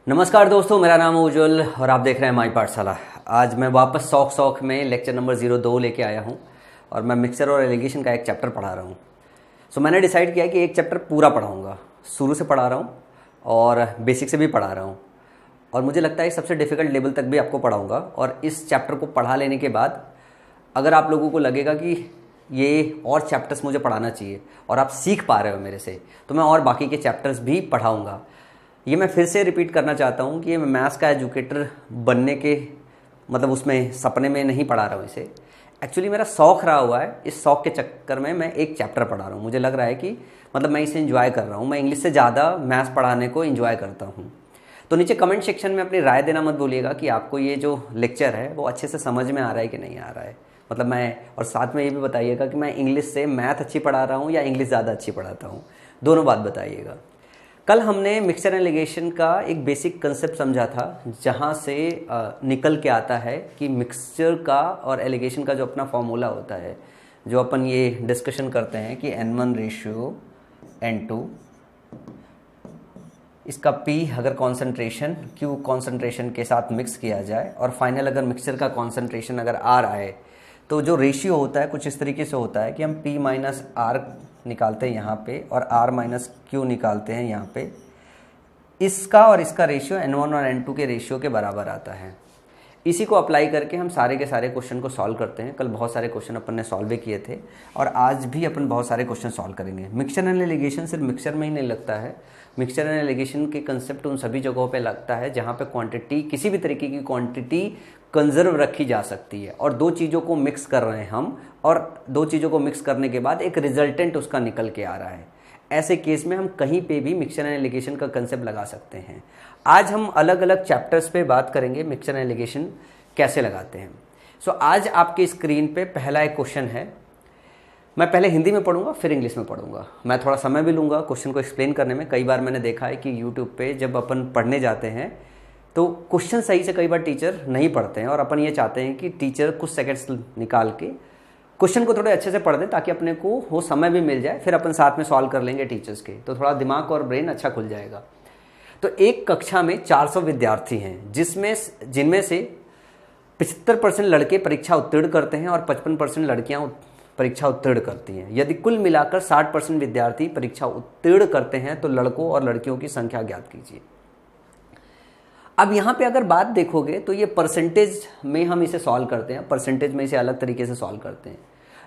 नमस्कार दोस्तों, मेरा नाम है उज्जवल और आप देख रहे हैं माई पाठशाला। आज मैं वापस शौक में लेक्चर नंबर 02 लेके आया हूँ और मैं मिक्सचर और एलिगेशन का एक चैप्टर पढ़ा रहा हूँ। मैंने डिसाइड किया कि एक चैप्टर पूरा पढ़ाऊँगा, शुरू से पढ़ा रहा हूँ और बेसिक से भी पढ़ा रहा हूँ और मुझे लगता है सबसे डिफ़िकल्ट लेवल तक भी आपको पढ़ाऊँगा। और इस चैप्टर को पढ़ा लेने के बाद अगर आप लोगों को लगेगा कि ये और चैप्टर्स मुझे पढ़ाना चाहिए और आप सीख पा रहे हो मेरे से, तो मैं और बाकी के चैप्टर्स भी पढ़ाऊँगा। ये मैं फिर से रिपीट करना चाहता हूँ कि मैं मैथ्स का एजुकेटर बनने के उसमें सपने में नहीं पढ़ा रहा हूँ इसे। एक्चुअली मेरा शौक़ रहा हुआ है, इस शौक़ के चक्कर में मैं एक चैप्टर पढ़ा रहा हूँ। मुझे लग रहा है कि मैं इसे एंजॉय कर रहा हूँ। मैं इंग्लिश से ज़्यादा मैथ्स पढ़ाने को एंजॉय करता हूँ। तो नीचे कमेंट सेक्शन में अपनी राय देना मत भूलिएगा कि आपको ये जो लेक्चर है वो अच्छे से समझ में आ रहा है कि नहीं आ रहा है। और साथ में ये भी बताइएगा कि मैं इंग्लिश से मैथ अच्छी पढ़ा रहा हूँ या इंग्लिश ज़्यादा अच्छी पढ़ाता हूँ, दोनों बात बताइएगा। कल हमने मिक्सचर एंड एलिगेशन का एक बेसिक कंसेप्ट समझा था, जहाँ से निकल के आता है कि मिक्सचर का और एलिगेशन का जो अपना फॉर्मूला होता है, जो अपन ये डिस्कशन करते हैं कि n1 रेशियो n2, इसका P अगर कॉन्सेंट्रेशन Q कॉन्सेंट्रेशन के साथ मिक्स किया जाए और फाइनल अगर मिक्सचर का कॉन्सेंट्रेशन अगर R आए, तो जो रेशियो होता है कुछ इस तरीके से होता है कि हम P माइनस R निकालते हैं यहाँ पे और R माइनस Q निकालते हैं यहाँ पे। इसका और इसका रेशियो n1 और n2 के रेशियो के बराबर आता है। इसी को अप्लाई करके हम सारे के सारे क्वेश्चन को सॉल्व करते हैं। कल बहुत सारे क्वेश्चन अपन ने सॉल्व भी किए थे और आज भी अपन बहुत सारे क्वेश्चन सॉल्व करेंगे। मिक्सचर एंड एलिगेशन सिर्फ मिक्सचर में ही नहीं लगता है। मिक्सचर एंड एलिगेशन के कंसेप्ट उन सभी जगहों पे लगता है जहाँ पे क्वांटिटी, किसी भी तरीके की क्वांटिटी कंजर्व रखी जा सकती है और दो चीज़ों को मिक्स कर रहे हैं हम, और दो चीज़ों को मिक्स करने के बाद एक रिजल्टेंट उसका निकल के आ रहा है। ऐसे केस में हम कहीं पे भी मिक्सचर एंड एलिगेशन का कंसेप्ट लगा सकते हैं। आज हम अलग अलग चैप्टर्स पे बात करेंगे मिक्सचर एंड एलिगेशन कैसे लगाते हैं। आज आपके स्क्रीन पे पहला एक क्वेश्चन है। मैं पहले हिंदी में पढ़ूंगा फिर इंग्लिश में पढ़ूंगा। मैं थोड़ा समय भी लूँगा क्वेश्चन को एक्सप्लेन करने में। कई बार मैंने देखा है कि यूट्यूब पे जब अपन पढ़ने जाते हैं तो क्वेश्चन सही से कई बार टीचर नहीं पढ़ते हैं और अपन ये चाहते हैं कि टीचर कुछ सेकंड्स निकाल के क्वेश्चन को थोड़े अच्छे से पढ़ दें ताकि अपने को वो समय भी मिल जाए, फिर अपन साथ में सॉल्व कर लेंगे टीचर्स के, तो थोड़ा दिमाग और ब्रेन अच्छा खुल जाएगा। तो एक कक्षा में 400 विद्यार्थी हैं जिनमें से 75% लड़के परीक्षा उत्तीर्ण करते हैं और 55% लड़कियां परीक्षा उत्तीर्ण करती हैं। यदि कुल मिलाकर 60% विद्यार्थी परीक्षा उत्तीर्ण करते हैं तो लड़कों और लड़कियों की संख्या ज्ञात कीजिए। अब यहाँ पे अगर बात देखोगे तो ये परसेंटेज में हम इसे सॉल्व करते हैं, परसेंटेज में इसे अलग तरीके से सॉल्व करते हैं।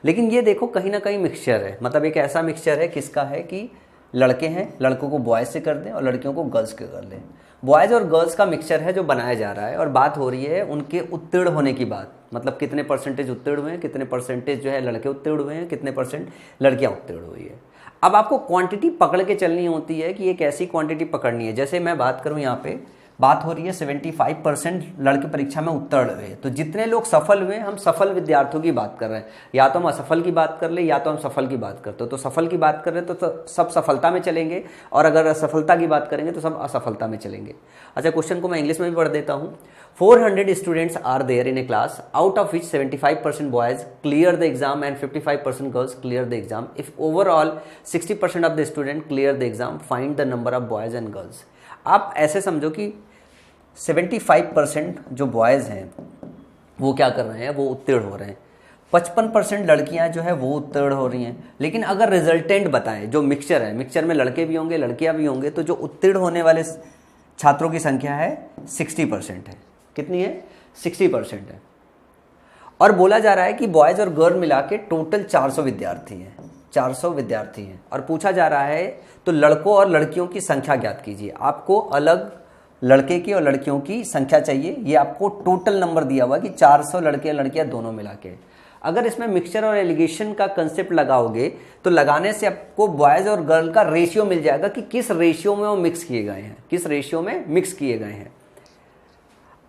लेकिन ये देखो कहीं ना कहीं मिक्सचर है, एक ऐसा मिक्सचर है किसका है कि लड़के हैं, लड़कों को बॉयज़ से कर दें और लड़कियों को गर्ल्स के कर लें। बॉयज़ और गर्ल्स का मिक्सचर है जो बनाया जा रहा है और बात हो रही है उनके उत्तीर्ण होने की बात, कितने परसेंटेज उत्तीर्ण हुए हैं, कितने परसेंटेज जो है लड़के उत्तीर्ण हुए हैं, कितने परसेंट लड़कियां उत्तीर्ण हुई है। अब आपको क्वांटिटी पकड़ के चलनी होती है कि एक ऐसी क्वांटिटी पकड़नी है। जैसे मैं बात करूं, यहाँ पे बात हो रही है 75% लड़के परीक्षा में उत्तीर्ण हुए, तो जितने लोग सफल हुए हम सफल विद्यार्थियों की बात कर रहे हैं। या तो हम असफल की बात कर ले या तो हम सफल की बात करते हो। तो सफल की बात कर रहे हैं तो सब सफलता में चलेंगे और अगर असफलता की बात करेंगे तो सब असफलता में चलेंगे। अच्छा, क्वेश्चन को मैं इंग्लिश में भी पढ़ देता हूँ। 400 students are there in a class, out of which 75% boys clear the exam and 55% girls clear the exam. If overall 60% of the student clear the exam, find the number of boys and girls. आप ऐसे समझो कि 75% जो boys हैं वो क्या कर रहे हैं, वो उत्तीर्ण हो रहे हैं। 55% लड़कियां जो है वो उत्तीर्ण हो रही हैं। लेकिन अगर रिजल्टेंट बताएं, जो मिक्सचर है, मिक्सचर में लड़के भी होंगे लड़कियां भी होंगे, तो जो उत्तीर्ण होने वाले छात्रों की संख्या है 60% है। कितनी है? 60% है। और बोला जा रहा है कि बॉयज़ और गर्ल मिला के टोटल 400 विद्यार्थी हैं, 400 विद्यार्थी हैं। और पूछा जा रहा है तो लड़कों और लड़कियों की संख्या ज्ञात कीजिए। आपको अलग लड़के की और लड़कियों की संख्या चाहिए। ये आपको टोटल नंबर दिया हुआ कि 400 लड़के लड़कियां दोनों मिला के। अगर इसमें मिक्सचर और एलिगेशन का कंसेप्ट लगाओगे तो लगाने से आपको बॉयज़ और गर्ल का रेशियो मिल जाएगा कि किस रेशियो में वो मिक्स किए गए हैं, किस रेशियो में मिक्स किए गए हैं।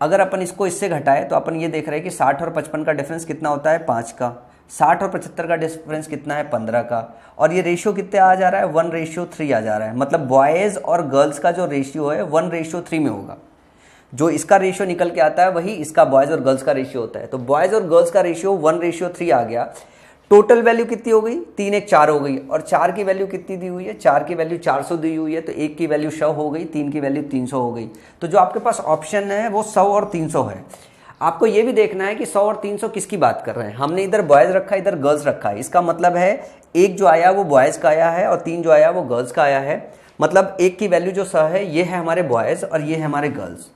अगर अपन इसको इससे घटाए तो अपन ये देख रहे हैं कि 60 और 55 का डिफरेंस कितना होता है, 5 का। 60 और 75 का डिफरेंस कितना है, 15 का। और ये रेशियो कितने आ जा रहा है, 1:3 आ जा रहा है। बॉयज़ और गर्ल्स का जो रेशियो है 1:3 में होगा। जो इसका रेशियो निकल के आता है वही इसका बॉयज़ और गर्ल्स का रेशियो होता है। तो बॉयज़ और गर्ल्स का रेशियो 1:3 आ गया। टोटल वैल्यू कितनी हो गई, 3 1 4 हो गई, और 4 की वैल्यू कितनी दी हुई है, 4 की वैल्यू 400 दी हुई है, तो 1 की वैल्यू 100 हो गई, 3 की वैल्यू 300 हो गई। तो जो आपके पास ऑप्शन है वो 100 और 300 है। आपको ये भी देखना है कि 100 और 300 किसकी बात कर रहे हैं। हमने इधर बॉयज रखा है, इधर गर्ल्स रखा है, इसका मतलब है एक जो आया वो बॉयज का आया है और 3 जो आया वो गर्ल्स का आया है। मतलब एक की वैल्यू जो 100 है ये है हमारे बॉयज और ये है हमारे गर्ल्स।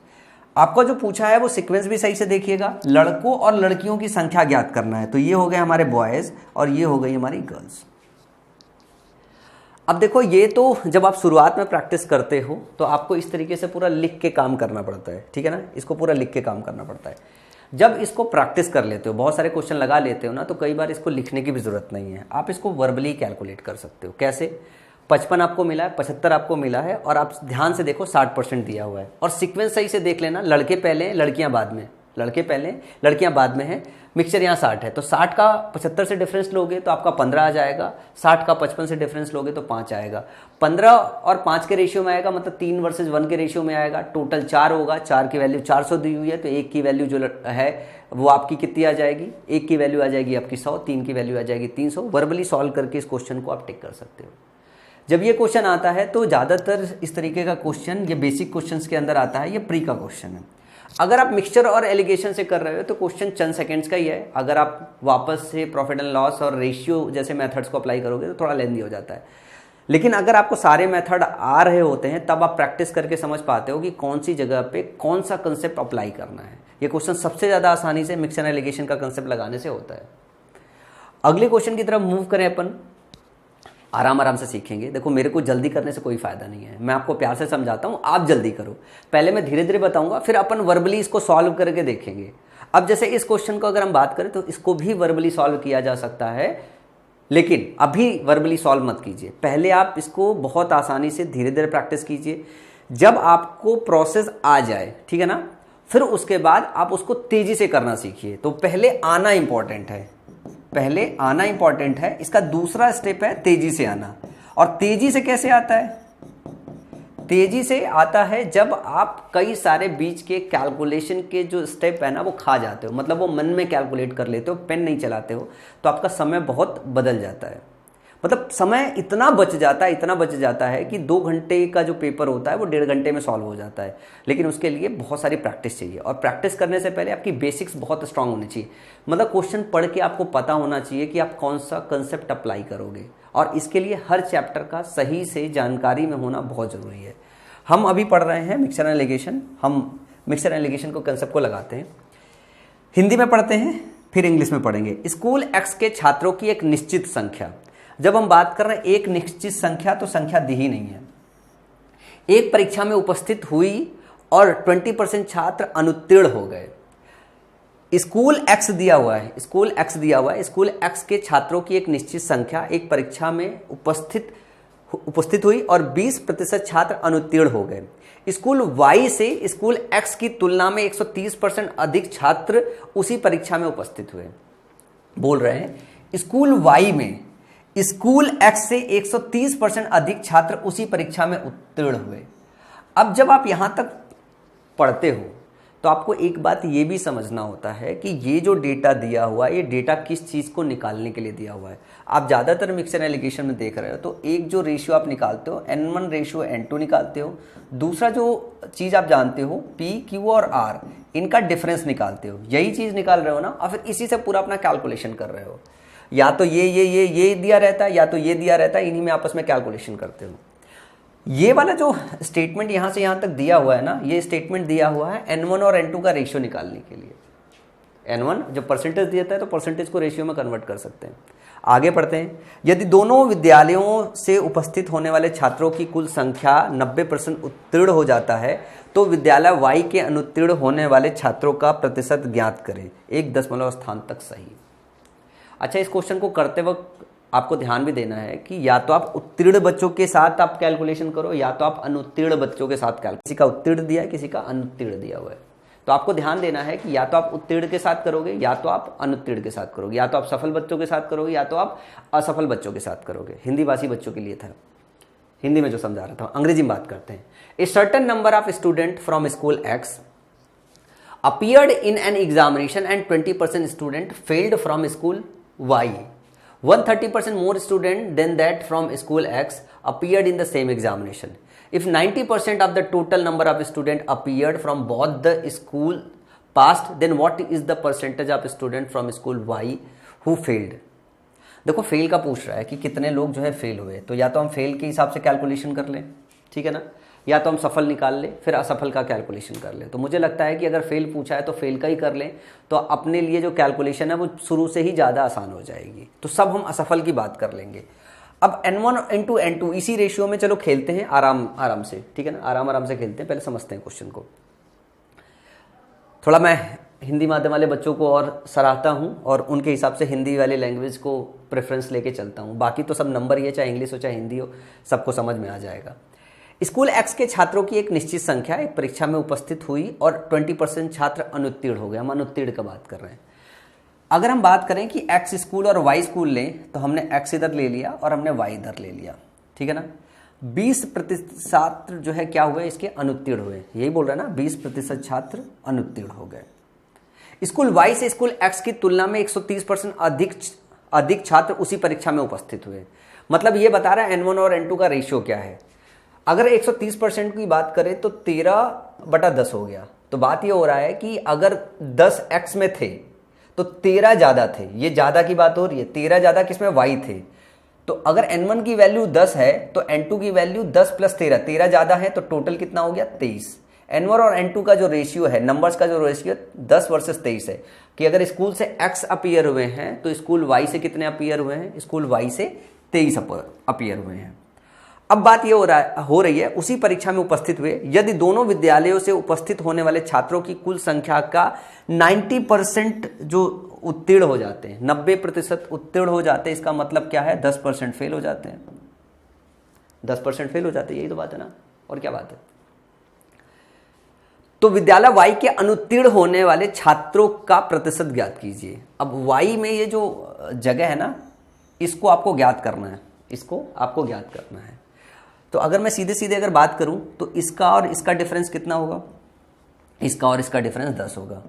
आपका जो पूछा है वो सीक्वेंस भी सही से देखिएगा, लड़कों और लड़कियों की संख्या ज्ञात करना है। तो ये हो गए हमारे बॉयज और ये हो गई हमारी गर्ल्स। अब देखो, ये तो जब आप शुरुआत में प्रैक्टिस करते हो तो आपको इस तरीके से पूरा लिख के काम करना पड़ता है, ठीक है ना, इसको पूरा लिख के काम करना पड़ता है। जब इसको प्रैक्टिस कर लेते हो, बहुत सारे क्वेश्चन लगा लेते हो ना, तो कई बार इसको लिखने की भी जरूरत नहीं है, आप इसको वर्बली कैलकुलेट कर सकते हो। कैसे? 55 आपको मिला है, 75 आपको मिला है, और आप ध्यान से देखो 60% दिया हुआ है, और सीक्वेंस सही से देख लेना, लड़के पहले लड़कियां बाद में, लड़के पहले लड़कियां बाद में है। मिक्सचर यहाँ 60 है, तो 60 का 75 से डिफरेंस लोगे तो आपका 15 आ जाएगा, 60 का 55 से डिफरेंस लोगे तो 5 आएगा, 15 और 5 के रेशियो में आएगा, मतलब 3 वर्सेज 1 के रेशियो में आएगा, टोटल 4 होगा। 4 की वैल्यू 400 दी हुई है, तो 1 की वैल्यू जो है वो आपकी कितनी आ जाएगी, 1 की वैल्यू आ जाएगी आपकी 100, 3 की वैल्यू आ जाएगी 300। वर्बली सॉल्व करके इस क्वेश्चन को आप टिक कर सकते हो। जब ये क्वेश्चन आता है तो ज़्यादातर इस तरीके का क्वेश्चन ये बेसिक क्वेश्चंस के अंदर आता है, ये प्री का क्वेश्चन है। अगर आप मिक्सचर और एलिगेशन से कर रहे हो तो क्वेश्चन चंद सेकंड्स का ही है। अगर आप वापस से प्रॉफिट एंड लॉस और रेशियो जैसे मेथड्स को अप्लाई करोगे तो थोड़ा लेंदी हो जाता है। लेकिन अगर आपको सारे मेथड आ रहे होते हैं तब आप प्रैक्टिस करके समझ पाते हो कि कौन सी जगह पे कौन सा कंसेप्ट अप्लाई करना है। ये क्वेश्चन सबसे ज़्यादा आसानी से मिक्सचर एंड एलिगेशन का कंसेप्ट लगाने से होता है। अगले क्वेश्चन की तरफ मूव करें अपन, आराम आराम से सीखेंगे। देखो, मेरे को जल्दी करने से कोई फायदा नहीं है, मैं आपको प्यार से समझाता हूँ, आप जल्दी करो। पहले मैं धीरे धीरे बताऊंगा, फिर अपन वर्बली इसको सॉल्व करके देखेंगे। अब जैसे इस क्वेश्चन को अगर हम बात करें तो इसको भी वर्बली सॉल्व किया जा सकता है, लेकिन अभी वर्बली सॉल्व मत कीजिए, पहले आप इसको बहुत आसानी से धीरे धीरे प्रैक्टिस कीजिए। जब आपको प्रोसेस आ जाए, ठीक है ना, फिर उसके बाद आप उसको तेजी से करना सीखिए। तो पहले आना इंपॉर्टेंट है, पहले आना इंपॉर्टेंट है। इसका दूसरा स्टेप है तेजी से आना। और तेजी से कैसे आता है? तेजी से आता है जब आप कई सारे बीच के कैलकुलेशन के जो स्टेप है ना वो खा जाते हो, मतलब वो मन में कैलकुलेट कर लेते हो, पेन नहीं चलाते हो, तो आपका समय बहुत बदल जाता है। मतलब समय इतना बच जाता है, इतना बच जाता है कि 2 घंटे का जो पेपर होता है वो 1.5 घंटे में सॉल्व हो जाता है। लेकिन उसके लिए बहुत सारी प्रैक्टिस चाहिए, और प्रैक्टिस करने से पहले आपकी बेसिक्स बहुत स्ट्रांग होनी चाहिए। मतलब क्वेश्चन पढ़ के आपको पता होना चाहिए कि आप कौन सा कंसेप्ट अप्लाई करोगे, और इसके लिए हर चैप्टर का सही से जानकारी में होना बहुत ज़रूरी है। हम अभी पढ़ रहे हैं मिक्सचर एंड एलिगेशन, हम मिक्सचर एंड एलिगेशन को कंसेप्ट को लगाते हैं, हिंदी में पढ़ते हैं, फिर इंग्लिश में पढ़ेंगे। स्कूल एक्स के छात्रों की एक निश्चित संख्या, जब हम बात कर रहे हैं एक निश्चित संख्या, तो संख्या दी ही नहीं है। एक परीक्षा में उपस्थित हुई और 20% छात्र अनुत्तीर्ण हो गए। स्कूल एक्स दिया हुआ है, स्कूल एक्स दिया हुआ है, स्कूल एक्स के छात्रों की एक निश्चित संख्या एक परीक्षा में उपस्थित हुई और 20% छात्र अनुत्तीर्ण हो गए। स्कूल वाई से स्कूल एक्स की तुलना में 130% अधिक छात्र उसी परीक्षा में उपस्थित हुए। बोल रहे हैं स्कूल वाई में स्कूल एक्स से 130% अधिक छात्र उसी परीक्षा में उत्तीर्ण हुए। अब जब आप यहां तक पढ़ते हो तो आपको एक बात ये भी समझना होता है कि ये जो डेटा दिया हुआ है, ये डेटा किस चीज़ को निकालने के लिए दिया हुआ है। आप ज़्यादातर मिक्सचर एलिगेशन में देख रहे हो तो एक जो रेशियो आप निकालते हो N1 रेशियो N2 निकालते हो, दूसरा जो चीज़ आप जानते हो P, Q और R, इनका डिफरेंस निकालते हो। यही चीज़ निकाल रहे हो ना, और फिर इसी से पूरा अपना कैलकुलेशन कर रहे हो। या तो ये दिया रहता है, या तो ये दिया रहता है, इन्हीं में आपस में कैलकुलेशन करते हो। ये वाला जो स्टेटमेंट यहाँ से यहाँ तक दिया हुआ है ना, ये स्टेटमेंट दिया हुआ है N1 और N2 का रेशियो निकालने के लिए। N1 जब परसेंटेज देता है तो परसेंटेज को रेशियो में कन्वर्ट कर सकते हैं। आगे पढ़ते हैं। यदि दोनों विद्यालयों से उपस्थित होने वाले छात्रों की कुल संख्या 90% उत्तीर्ण हो जाता है तो विद्यालय Y के अनुत्तीर्ण होने वाले छात्रों का प्रतिशत ज्ञात करें, 1 दशमलव स्थान तक सही। अच्छा, इस क्वेश्चन को करते वक्त आपको ध्यान भी देना है कि या तो आप उत्तीर्ण बच्चों के साथ आप कैलकुलेशन करो, या तो आप अनुत्तीर्ण बच्चों के साथ किसी का उत्तीर्ण दिया है, किसी का अनुत्तीर्ण दिया हुआ है, तो आपको ध्यान देना है कि या तो आप उत्तीर्ण के साथ करोगे, या तो आप अनुत्तीर्ण के साथ करोगे, या तो आप सफल बच्चों के साथ करोगे, या तो आप असफल बच्चों के साथ करोगे। हिंदी भाषी बच्चों के लिए था, हिंदी में जो समझा रहा था। अंग्रेजी में बात करते हैं। A certain number of student from school x appeared in an examination and 20% student failed from school Y. 130% more student than that from school X appeared in the same examination. If 90% of the total number of students appeared from both the school passed, then what is the percentage of student from school Y who failed? देखो fail का पूछ रहा है कि कितने लोग जो है फेल हुए, तो या तो हम फेल के हिसाब से कैलकुलेशन कर लें, ठीक है ना, या तो हम सफल निकाल लें फिर असफल का कैलकुलेशन कर लें। तो मुझे लगता है कि अगर फेल पूछा है तो फेल का ही कर लें, तो अपने लिए जो कैलकुलेशन है वो शुरू से ही ज़्यादा आसान हो जाएगी। तो सब हम असफल की बात कर लेंगे। अब N1 इंटू N2 इसी रेशियो में चलो खेलते हैं आराम से, ठीक है ना, आराम से खेलते हैं। पहले समझते हैं क्वेश्चन को। थोड़ा मैं हिंदी माध्यम वाले बच्चों को और सराहता हूँ और उनके हिसाब से हिंदी वाली लैंग्वेज को प्रेफरेंस लेके चलता हूँ। बाकी तो सब नंबर ही है, चाहे इंग्लिश हो चाहे हिंदी हो, सबको समझ में आ जाएगा। स्कूल X के छात्रों की एक निश्चित संख्या एक परीक्षा में उपस्थित हुई और 20% छात्र अनुत्तीर्ण हो गए। हम अनुत्तीर्ण का बात कर रहे हैं। अगर हम बात करें कि X स्कूल और Y स्कूल लें, तो हमने X इधर ले लिया और हमने Y इधर ले लिया, ठीक है ना। 20% छात्र जो है क्या हुए, इसके अनुत्तीर्ण हुए, यही बोल रहा है ना, 20% छात्र अनुत्तीर्ण हो गए। स्कूल Y से स्कूल X की तुलना में 130% अधिक छात्र उसी परीक्षा में उपस्थित हुए। मतलब ये बता रहा है N1 और N2 का रेशियो क्या है। अगर 130% की बात करें तो 13/10 हो गया। तो बात ये हो रहा है कि अगर 10 X में थे तो 13 ज़्यादा थे, ये ज़्यादा की बात हो रही है। 13 ज़्यादा किसमें, Y थे। तो अगर N1 की वैल्यू 10 है तो N2 की वैल्यू 10 + 13, 13 ज़्यादा है तो टोटल कितना हो गया, 23। N1 और N2 का जो रेशियो है, नंबर्स का जो रेशियो 10 वर्सेस 23 है, कि अगर स्कूल से X अपीयर हुए हैं तो स्कूल Y से कितने अपीयर हुए हैं, स्कूल Y से 23 अपीयर हुए हैं। अब बात ये हो रही है उसी परीक्षा में उपस्थित हुए यदि दोनों विद्यालयों से उपस्थित होने वाले छात्रों की कुल संख्या का 90% जो उत्तीर्ण हो जाते हैं, 90% उत्तीर्ण हो जाते हैं, इसका मतलब क्या है, 10% फेल हो जाते हैं। 10% फेल हो जाते हैं, यही तो बात है ना, और क्या बात है। तो विद्यालय Y के अनुत्तीर्ण होने वाले छात्रों का प्रतिशत ज्ञात कीजिए। अब Y में ये जो जगह है ना, इसको आपको ज्ञात करना है, इसको आपको ज्ञात करना है। तो अगर मैं सीधे सीधे अगर बात करूं तो इसका और इसका डिफरेंस कितना होगा, इसका और इसका डिफरेंस 10 होगा।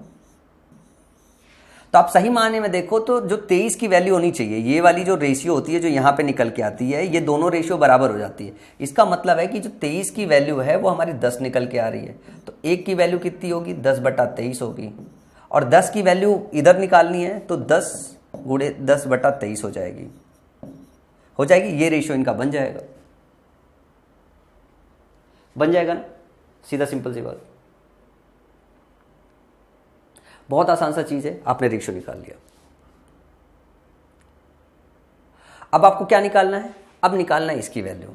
तो आप सही मायने में देखो तो जो 23 की वैल्यू होनी चाहिए, ये वाली जो रेशियो होती है जो यहाँ पे निकल के आती है, ये दोनों रेशियो बराबर हो जाती है। इसका मतलब है कि जो 23 की वैल्यू है वो हमारी 10 निकल के आ रही है। तो एक की वैल्यू कितनी होगी, 10/23 होगी। और 10 की वैल्यू इधर निकालनी है तो 10 × 10/23 हो जाएगी, ये रेशियो इनका बन जाएगा ना, सीधा सिंपल सी बात। बहुत आसान सा चीज है, आपने रेशियो निकाल लिया। अब आपको क्या निकालना है, अब निकालना है इसकी वैल्यू,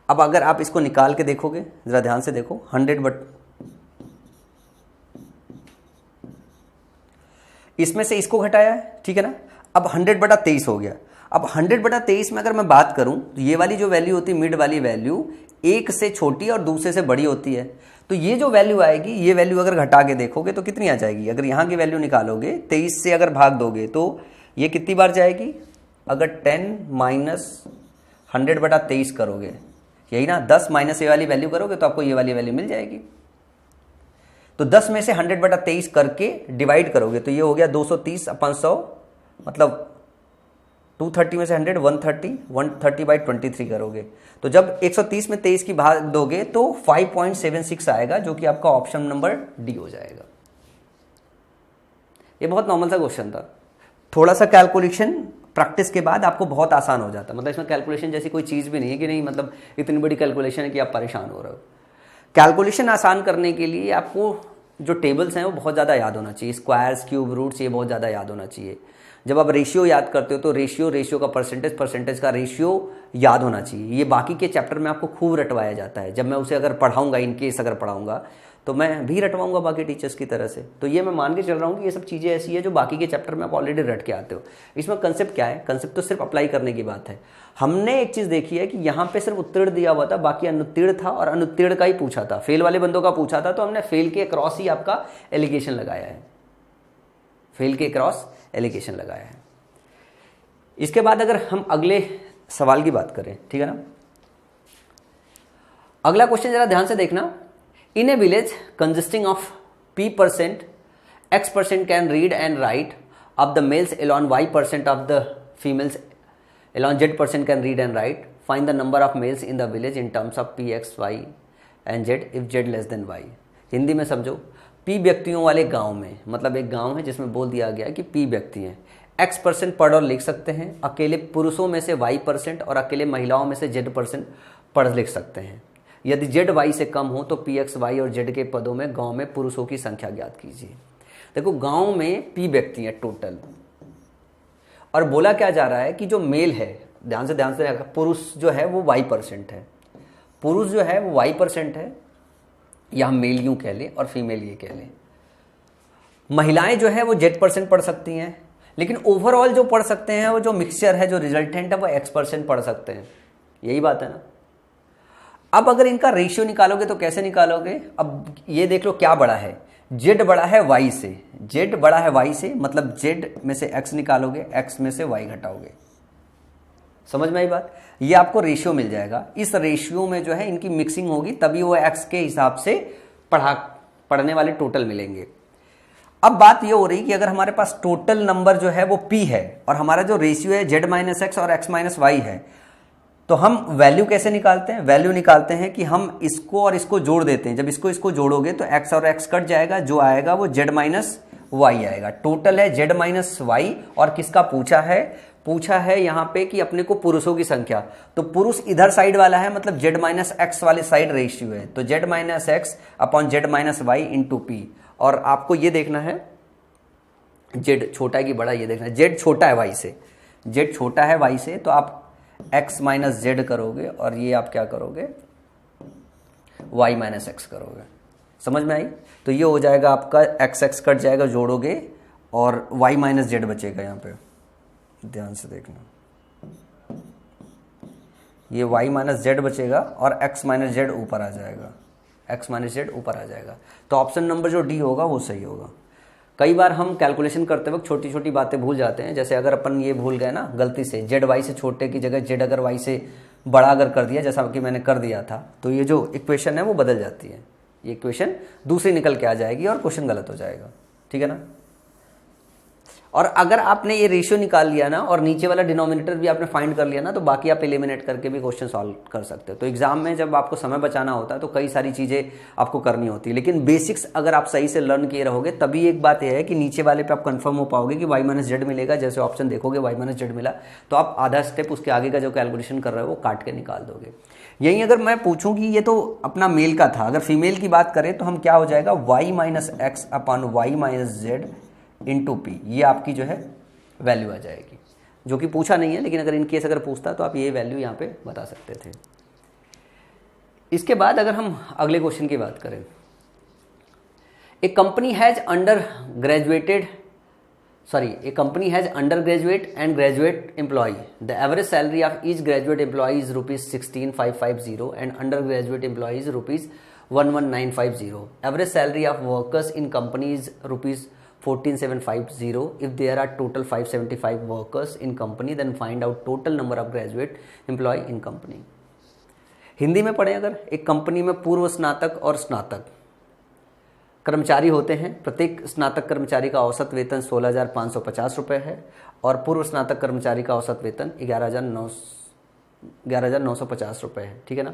अब अगर आप इसको निकाल के देखोगे, जरा ध्यान से देखो, 100 इसमें से इसको घटाया है, ठीक है ना। अब 100/23 हो गया। अब 100/23 में अगर मैं बात करूं तो ये वाली जो वैल्यू होती है, मिड वाली वैल्यू, एक से छोटी और दूसरे से बड़ी होती है। तो ये जो वैल्यू आएगी, ये वैल्यू अगर घटा के देखोगे तो कितनी आ जाएगी, अगर यहाँ की वैल्यू निकालोगे 23 से अगर भाग दोगे तो ये कितनी बार जाएगी, अगर 10 - 100/23 करोगे, यही ना, 10 - ये वाली वैल्यू करोगे तो आपको ये वाली वैल्यू मिल जाएगी। तो 10 में से 100/23 करके डिवाइड करोगे तो ये हो गया 230/100, मतलब 230 में से 100, 130, 130/23 करोगे तो जब 130 में 23 की भाग दोगे तो 5.76 आएगा, जो कि आपका ऑप्शन नंबर डी हो जाएगा। ये बहुत नॉर्मल सा क्वेश्चन था। थोड़ा सा कैलकुलेशन प्रैक्टिस के बाद आपको बहुत आसान हो जाता है। मतलब इसमें कैलकुलेशन जैसी कोई चीज़ भी नहीं है कि नहीं, मतलब इतनी बड़ी कैलकुलेशन है कि आप परेशान हो रहे हो। कैलकुलेशन आसान करने के लिए आपको जो टेबल्स हैं वो बहुत ज़्यादा याद होना चाहिए, स्क्वायर्स, क्यूब, रूट्स, ये बहुत ज़्यादा याद होना चाहिए। जब आप रेशियो याद करते हो तो रेशियो का परसेंटेज का रेशियो याद होना चाहिए। ये बाकी के चैप्टर में आपको खूब रटवाया जाता है। जब मैं उसे अगर पढ़ाऊंगा, इनकेस अगर पढ़ाऊंगा तो मैं भी रटवाऊंगा बाकी टीचर्स की तरह से। तो ये मैं मान के चल रहा हूँ कि ये सब चीज़ें ऐसी है जो बाकी के चैप्टर में आप ऑलरेडी रट के आते हो। इसमें कंसेप्ट क्या है, कंसेप्ट तो सिर्फ अप्लाई करने की बात है। हमने एक चीज़ देखी है कि यहाँ पे सिर्फ उत्तीर्ण दिया हुआ था, बाकी अनुत्तीर्ण था, और अनुत्तीर्ण का ही पूछा था, फेल वाले बंदों का पूछा था, तो हमने फेल के क्रॉस ही आपका एलिगेशन लगाया है, फेल के क्रॉस एलिगेशन लगाया है। इसके बाद अगर हम अगले सवाल की बात करें, ठीक है ना, अगला क्वेश्चन जरा ध्यान से देखना। In a village consisting of P%, X% can read and write of the males along y% of the females along z% can read and write. Find the number of males in the village in terms of p, x, y and z if z less than y. Hindi में समझो, p व्यक्तियों वाले गांव में, मतलब एक गांव है जिसमें बोल दिया गया है कि p व्यक्ति हैं, x% पढ़ और लिख सकते हैं, अकेले पुरुषों में से y% और अकेले महिलाओं में से z% पढ़ लिख सकते हैं। यदि z y से कम हो तो p, x, y और z के पदों में गांव में पुरुषों की संख्या ज्ञात कीजिए। देखो गांव में p व्यक्ति हैं टोटल, और बोला क्या जा रहा है कि जो मेल है, ध्यान से पुरुष जो है वो y% है, पुरुष जो है वो y% है, या हम मेल यूं कह लें और फीमेल ये कह लें। महिलाएं जो है वो z% पढ़ सकती हैं, लेकिन ओवरऑल जो पढ़ सकते हैं वो जो मिक्सचर है, जो रिजल्टेंट है, वो x% पढ़ सकते हैं। यही बात है ना। अब अगर इनका रेशियो निकालोगे तो कैसे निकालोगे? अब ये देख लो क्या बड़ा है, z बड़ा है y से, z बड़ा है y से, मतलब z में से x निकालोगे, x में से y घटाओगे। समझ में आई बात? ये आपको रेशियो मिल जाएगा। इस रेशियो में जो है इनकी मिक्सिंग होगी, तभी वो x के हिसाब से पढ़ने वाले टोटल मिलेंगे। अब बात ये हो रही कि अगर हमारे पास टोटल नंबर जो है वो p है और हमारा जो रेशियो है z - x और x - y है, तो हम वैल्यू कैसे निकालते हैं? वैल्यू निकालते हैं कि हम इसको और इसको जोड़ देते हैं। जब इसको जोड़ोगे तो x और x कट जाएगा, जो आएगा वो z - y आएगा। टोटल है z - y, और किसका पूछा है यहाँ पे कि अपने को पुरुषों की संख्या, तो पुरुष इधर साइड वाला है, मतलब z - x वाली साइड रेशियो है, तो z - x upon z - y into p। और आपको ये देखना है z छोटा है कि बड़ा, ये देखना है z छोटा है y से, z छोटा है y से, तो आप x - z करोगे और ये आप क्या करोगे, y - x करोगे। समझ में आई? तो ये हो जाएगा आपका x कट जाएगा, जोड़ोगे और y - z बचेगा। यहाँ पे ध्यान से देखना, ये y - z बचेगा और x - z ऊपर आ जाएगा, x - z ऊपर आ जाएगा। तो ऑप्शन नंबर जो डी होगा वो सही होगा। कई बार हम कैलकुलेशन करते वक्त छोटी छोटी बातें भूल जाते हैं। जैसे अगर अपन ये भूल गए ना गलती से, z y से छोटे की जगह z अगर y से बड़ा अगर कर दिया, जैसा कि मैंने कर दिया था, तो ये जो इक्वेशन है वो बदल जाती है, ये इक्वेशन दूसरी निकल के आ जाएगी और क्वेश्चन गलत हो जाएगा। ठीक है ना। और अगर आपने ये रेशियो निकाल लिया ना और नीचे वाला डिनोमिनेटर भी आपने फाइंड कर लिया ना, तो बाकी आप एलिमिनेट करके भी क्वेश्चन सॉल्व कर सकते हो। तो एग्जाम में जब आपको समय बचाना होता है तो कई सारी चीज़ें आपको करनी होती है, लेकिन बेसिक्स अगर आप सही से लर्न किए रहोगे तभी एक बात यह है कि नीचे वाले पे आप कंफर्म हो पाओगे कि y - z मिलेगा। जैसे ऑप्शन देखोगे y - z मिला, तो आप आधा स्टेप उसके आगे का जो कैलकुलेशन कर रहे हो वो काट के निकाल दोगे। यही अगर मैं पूछूं कि ये तो अपना मेल का था, अगर फीमेल की बात करें तो हम क्या हो जाएगा, y - x upon y - z into P, ये आपकी जो है वैल्यू आ जाएगी, जो कि पूछा नहीं है, लेकिन अगर इन केस अगर पूछता तो आप ये वैल्यू यहाँ पे बता सकते थे। इसके बाद अगर हम अगले क्वेश्चन की बात करें, a company has undergraduate and graduate employ, the average salary of each graduate employ is ₹16,550 and undergraduate employ is ₹11,950। Average salary of workers in company is ₹14,750. If there are total 575 workers in company, then find out total number of graduate employee in company. Hindi में पढ़ें अगर, एक company में पूर्व स्नातक और स्नातक कर्मचारी होते हैं। प्रत्येक स्नातक कर्मचारी का औसत वेतन 16,550 रुपये है और पूर्व स्नातक कर्मचारी का औसत वेतन 11,950 रुपये है। ठीक है ना।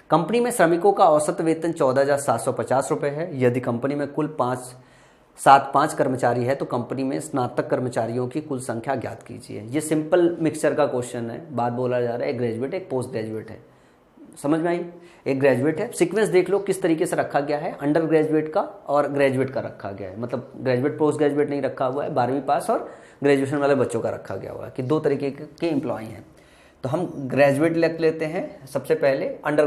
कंपनी में श्रमिकों का औसत वेतन 14,750 रुपये है। यदि कंपनी में कुल 5 कर्मचारी है तो कंपनी में स्नातक कर्मचारियों की कुल संख्या ज्ञात कीजिए। ये सिंपल मिक्सचर का क्वेश्चन है। बात बोला जा रहा है एक ग्रेजुएट एक पोस्ट ग्रेजुएट है। समझ में आई? एक ग्रेजुएट है, सीक्वेंस देख लो किस तरीके से रखा गया है, अंडर ग्रेजुएट का और ग्रेजुएट का रखा गया है। मतलब ग्रेजुएट पोस्ट ग्रेजुएट नहीं रखा हुआ है, 12वीं पास और ग्रेजुएशन वाले बच्चों का रखा गया हुआ है कि 2 तरीके के एम्प्लॉय हैं। तो हम ग्रेजुएट लिख लेते हैं सबसे पहले, अंडर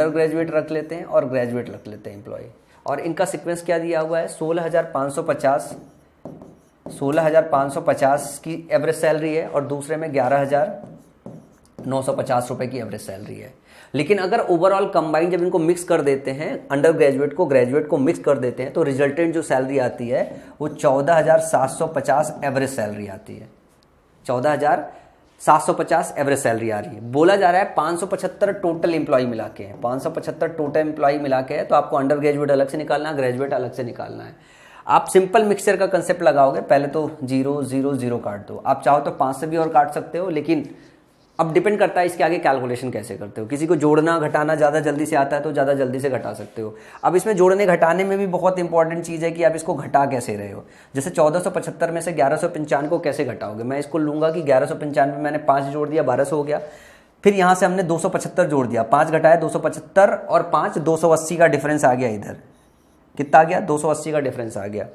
ग्रेजुएट रख लेते हैं और ग्रेजुएट रख लेते हैं एम्प्लॉय। और इनका सीक्वेंस क्या दिया हुआ है, 16,550 की एवरेज सैलरी है और दूसरे में 11,950 रुपए की एवरेज सैलरी है। लेकिन अगर ओवरऑल कंबाइन जब इनको मिक्स कर देते हैं, अंडर ग्रेजुएट को ग्रेजुएट को मिक्स कर देते हैं, तो रिजल्टेंट जो सैलरी आती है वो 14,750 एवरेज सैलरी आती है। 14,750 एवरेज सैलरी आ रही है। बोला जा रहा है 575 टोटल एम्प्लॉय मिला के, 575 टोटल एम्प्लॉय मिला के है, तो आपको अंडर ग्रेजुएट अलग से निकालना है, ग्रेजुएट अलग से निकालना है। आप सिंपल मिक्सचर का कंसेप्ट लगाओगे, पहले तो 0 0 0 काट दो। आप चाहो तो 5 से भी और काट सकते हो, लेकिन अब डिपेंड करता है इसके आगे कैलकुलेशन कैसे करते हो। किसी को जोड़ना घटाना ज़्यादा जल्दी से आता है तो ज़्यादा जल्दी से घटा सकते हो। अब इसमें जोड़ने घटाने में भी बहुत इंपॉर्टेंट चीज़ है कि आप इसको घटा कैसे रहे हो। जैसे 1475 में से 1195 को कैसे घटाओगे। मैं इसको लूँगा कि 1195 में मैंने 5 जोड़ दिया, 1200 हो गया। फिर यहाँ से हमने 275 जोड़ दिया, 5 घटाया 275 और 5 280 का डिफरेंस आ गया। इधर कितना आ गया, 280 का डिफरेंस आ गया।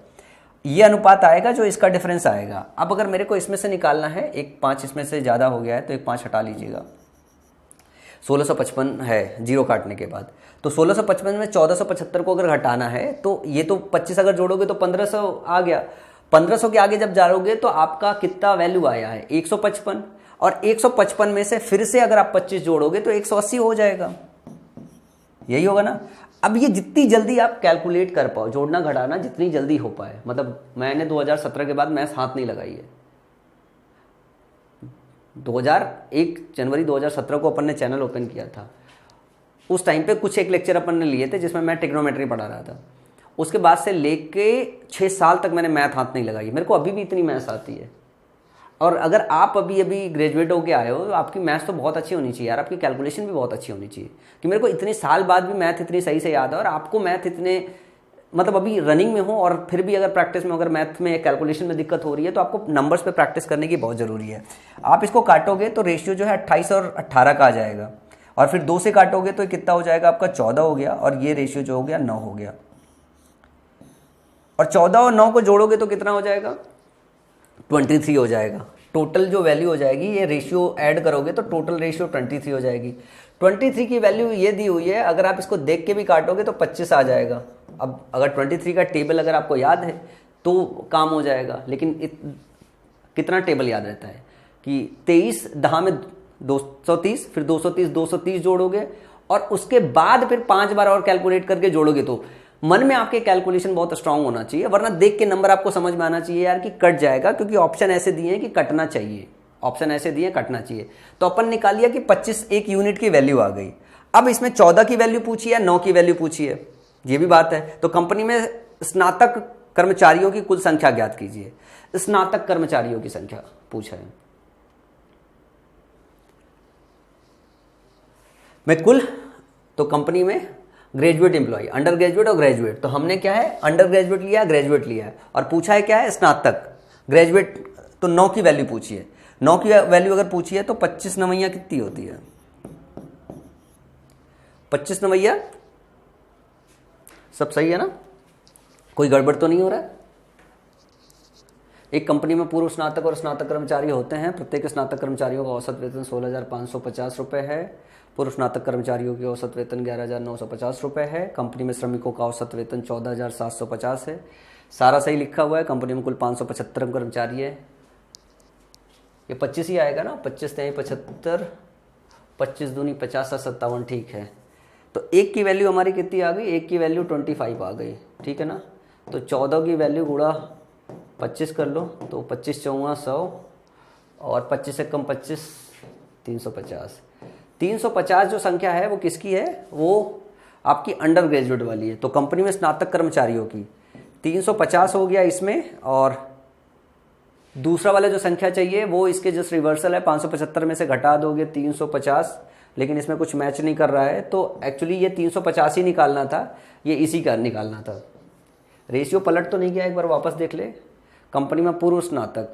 ये अनुपात आएगा जो इसका डिफरेंस आएगा। अब अगर मेरे को इसमें से निकालना है, एक 5 इसमें से ज़्यादा हो गया है तो एक 5 हटा लीजिएगा। 1655 है जीरो काटने के बाद, तो 1655 में 1475 को अगर घटाना है तो ये तो 25 अगर जोड़ोगे तो 1500 आ गया। 1500 के आगे जब जाओगे तो आपका कितना वैल्यू आया है, 155। और 155 में से फिर से अगर आप 25 जोड़ोगे तो 180 हो जाएगा। यही होगा ना। अब ये जितनी जल्दी आप कैलकुलेट कर पाओ, जोड़ना घटाना जितनी जल्दी हो पाए, मतलब मैंने 2017 के बाद मैथ्स हाथ नहीं लगाई है। 1 जनवरी 2017 को अपन ने चैनल ओपन किया था। उस टाइम पे कुछ एक लेक्चर अपन ने लिए थे जिसमें मैं ट्रिग्नोमेट्री पढ़ा रहा था। उसके बाद से लेके 6 साल तक मैंने मैथ हाथ नहीं लगाई। मेरे को अभी भी इतनी मैथ्स आती है। और अगर आप अभी ग्रेजुएट होके आए हो तो आपकी मैथ्स तो बहुत अच्छी होनी चाहिए यार, आपकी कैलकुलेशन भी बहुत अच्छी होनी चाहिए कि मेरे को इतने साल बाद भी मैथ इतनी सही से याद है। और आपको मैथ इतने मतलब अभी रनिंग में हो और फिर भी अगर प्रैक्टिस में, अगर मैथ में कैलकुलेशन में दिक्कत हो रही है तो आपको नंबर्स पे प्रैक्टिस करने की बहुत ज़रूरी है। आप इसको काटोगे तो रेशियो जो है 28 और 18 का आ जाएगा। और फिर 2 से काटोगे तो कितना हो जाएगा आपका, 14 हो गया। और ये रेशियो जो हो गया 9 हो गया। और 14 और 9 को जोड़ोगे तो कितना हो जाएगा, 23 हो जाएगा। टोटल जो वैल्यू हो जाएगी, ये रेशियो ऐड करोगे तो टोटल रेशियो 23 हो जाएगी। 23 की वैल्यू ये दी हुई है, अगर आप इसको देख के भी काटोगे तो 25 आ जाएगा। अब अगर 23 का टेबल अगर आपको याद है तो काम हो जाएगा। लेकिन कितना टेबल याद रहता है कि 23 दहा में 230, फिर 230 जोड़ोगे और उसके बाद फिर 5 बार और कैलकुलेट करके जोड़ोगे। तो मन में आपके कैलकुलेशन बहुत स्ट्रांग होना चाहिए, वरना देख के नंबर आपको समझ में आना चाहिए यार कि कट जाएगा, क्योंकि ऑप्शन ऐसे दिए हैं कि कटना चाहिए। ऑप्शन ऐसे दिए कटना चाहिए। तो अपन निकाल लिया कि 25 एक यूनिट की वैल्यू आ गई। अब इसमें 14 की वैल्यू पूछी है, 9 की वैल्यू पूछी है, ये भी बात है। तो कंपनी में स्नातक कर्मचारियों की कुल संख्या ज्ञात कीजिए। स्नातक कर्मचारियों की संख्या पूछा है। मैं कुल, तो कंपनी में ग्रेजुएट एम्प्लॉय, अंडर ग्रेजुएट और ग्रेजुएट, तो हमने क्या है अंडर ग्रेजुएट लिया, ग्रेजुएट लिया है। और पूछा है क्या है, स्नातक। ग्रेजुएट तो 9 की वैल्यू पूछी है। 9 की वैल्यू अगर पूछी है तो 25 नवैया कितनी होती है, 25 नवैया, सब सही है ना, कोई गड़बड़ तो नहीं हो रहा है। एक कंपनी में पूर्व स्नातक और स्नातक कर्मचारी होते हैं। प्रत्येक स्नातक कर्मचारियों का औसत वेतन 16,550 रुपये है। पूर्व स्नातक कर्मचारियों की औसत वेतन 11,950 रुपये है। कंपनी में श्रमिकों का औसत वेतन 14,750 है। सारा सही लिखा हुआ है। कंपनी में कुल 575 कर्मचारी है। ये 25 ही आएगा ना, 25 3 75, 25 दूनी 50 57, ठीक है। तो एक की वैल्यू हमारी कितनी आ गई, एक की वैल्यू 25 आ गई, ठीक है ना। तो 14 की वैल्यू गुणा 25 कर लो तो 25 चौगा 100 और 25 से कम 25 350। 350 जो संख्या है वो किसकी है, वो आपकी अंडर ग्रेजुएट वाली है। तो कंपनी में स्नातक कर्मचारियों की 350 हो गया इसमें। और दूसरा वाला जो संख्या चाहिए वो इसके जस्ट रिवर्सल है, 575 में से घटा दोगे 350, लेकिन इसमें कुछ मैच नहीं कर रहा है। तो एक्चुअली ये 350 ही निकालना था, ये इसी का निकालना था। रेशियो पलट तो नहीं गया, एक बार वापस देख ले। कंपनी में पूर्व स्नातक,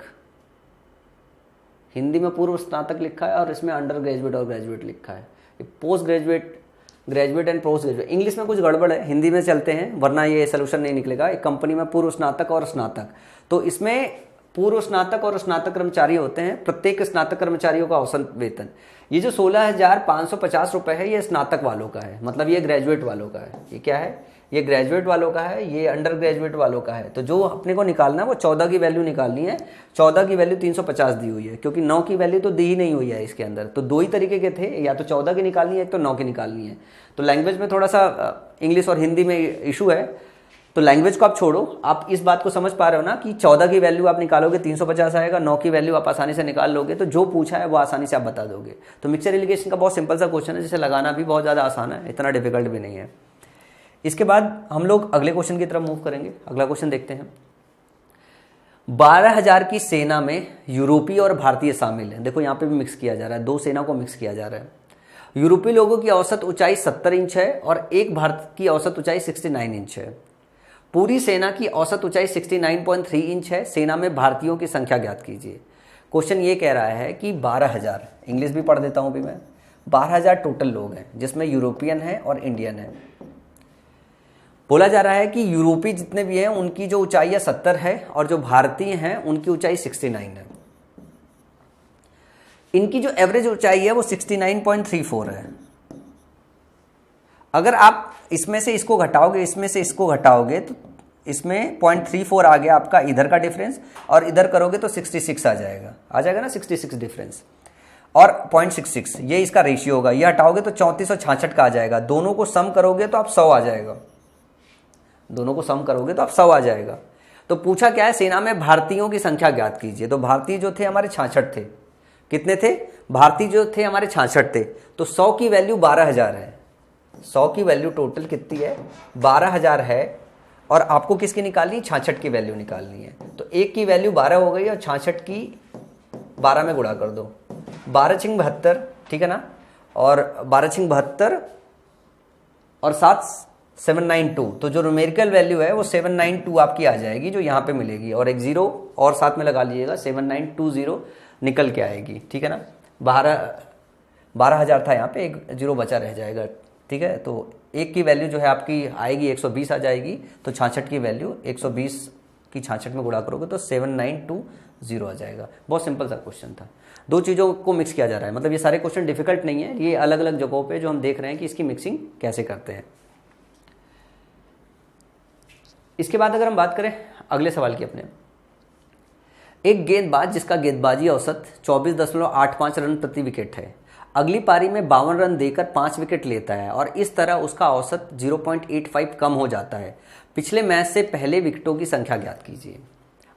हिंदी में पूर्व स्नातक लिखा है और इसमें अंडर ग्रेजुएट और ग्रेजुएट लिखा है। Post graduate, graduate and post graduate, English में कुछ गड़बड़ है, हिंदी में चलते हैं वरना ये सोल्यूशन नहीं निकलेगा। एक कंपनी में पूर्व स्नातक और स्नातक, तो इसमें पूर्व स्नातक और स्नातक कर्मचारी होते हैं। प्रत्येक स्नातक कर्मचारियों का औसत वेतन, ये जो 16,550 रुपये है ये स्नातक वालों का है, मतलब ये ग्रेजुएट वालों का है। ये क्या है, ये ग्रेजुएट वालों का है, ये अंडर ग्रेजुएट वालों का है। तो जो अपने को निकालना है वो 14 की वैल्यू निकालनी है। 14 की वैल्यू 350 दी हुई है, क्योंकि 9 की वैल्यू तो दी ही नहीं हुई है इसके अंदर। तो दो ही तरीके के थे, या तो 14 की निकालनी है, एक तो 9 की निकालनी है। तो लैंग्वेज में थोड़ा सा इंग्लिश और हिंदी में इशू है, तो लैंग्वेज को आप छोड़ो। आप इस बात को समझ पा रहे हो ना कि 14 की वैल्यू आप निकालोगे 350 आएगा, 9 की वैल्यू आप आसानी से निकाल लोगे। तो जो पूछा है वो आसानी से आप बता दोगे। तो मिक्सचर एलिगेशन का बहुत सिंपल सा क्वेश्चन है, जिसे लगाना भी बहुत ज़्यादा आसान है, इतना डिफिकल्ट भी नहीं है। इसके बाद हम लोग अगले क्वेश्चन की तरफ मूव करेंगे। अगला क्वेश्चन देखते हैं। 12,000 की सेना में यूरोपीय और भारतीय शामिल हैं। देखो यहाँ पे भी मिक्स किया जा रहा है, दो सेना को मिक्स किया जा रहा है। यूरोपीय लोगों की औसत ऊंचाई 70 इंच है और एक भारत की औसत ऊंचाई 69 इंच है। पूरी सेना की औसत ऊंचाई 69.3 इंच है। सेना में भारतीयों की संख्या ज्ञात कीजिए। क्वेश्चन ये कह रहा है कि 12,000, इंग्लिश भी पढ़ देता हूं भी मैं, 12,000 टोटल लोग हैं जिसमें यूरोपियन है और इंडियन है। बोला जा रहा है कि यूरोपीय जितने भी हैं उनकी जो ऊंचाई है 70 है और जो भारतीय हैं उनकी ऊंचाई 69 है। इनकी जो एवरेज ऊंचाई है वो 69.34 है। अगर आप इसमें से इसको घटाओगे, इसमें से इसको घटाओगे तो इसमें 0.34 आ गया आपका इधर का डिफरेंस, और इधर करोगे तो 66 आ जाएगा ना 66 डिफरेंस, और 0.66 ये इसका रेशियो होगा। ये हटाओगे तो 3466 का आ जाएगा। दोनों को सम करोगे तो आप 100 आ जाएगा। दोनों को सम करोगे तो आप 100 आ जाएगा। तो पूछा क्या है, सेना में भारतीयों की संख्या ज्ञात कीजिए। तो भारतीय जो थे हमारे 66 थे। कितने थे? भारतीय जो थे हमारे 66 थे। तो 100 की वैल्यू 12,000 है। 100 की वैल्यू टोटल कितनी है? 12,000 है। और आपको किसकी निकालनी? 66 की वैल्यू निकालनी है। तो एक की वैल्यू 12 हो गई और 66 की 12 में गुणा कर दो। 12 छिंग 72, ठीक है ना, और 12 छिंग 72 और 7 792। तो जो न्यूमेरिकल वैल्यू है वो 792 आपकी आ जाएगी, जो यहाँ पे मिलेगी, और एक जीरो और साथ में लगा लीजिएगा, 7920 निकल के आएगी, ठीक है ना। 12,000 था यहाँ पे, एक जीरो बचा रह जाएगा, ठीक है। तो एक की वैल्यू जो है आपकी आएगी 120 आ जाएगी। तो 66 की वैल्यू 120 की 66 में गुणा करोगे तो 7920 आ जाएगा। बहुत सिंपल सा क्वेश्चन था। दो चीज़ों को मिक्स किया जा रहा है, मतलब ये सारे क्वेश्चन डिफिकल्ट नहीं है, ये अलग अलग जगहों पे जो हम देख रहे हैं कि इसकी मिक्सिंग कैसे करते हैं। इसके बाद अगर हम बात करें अगले सवाल की अपने, एक गेंदबाज जिसका गेंदबाजी औसत 24.85 रन प्रति विकेट है, अगली पारी में 52 रन देकर 5 विकेट लेता है और इस तरह उसका औसत 0.85 कम हो जाता है। पिछले मैच से पहले विकेटों की संख्या ज्ञात कीजिए।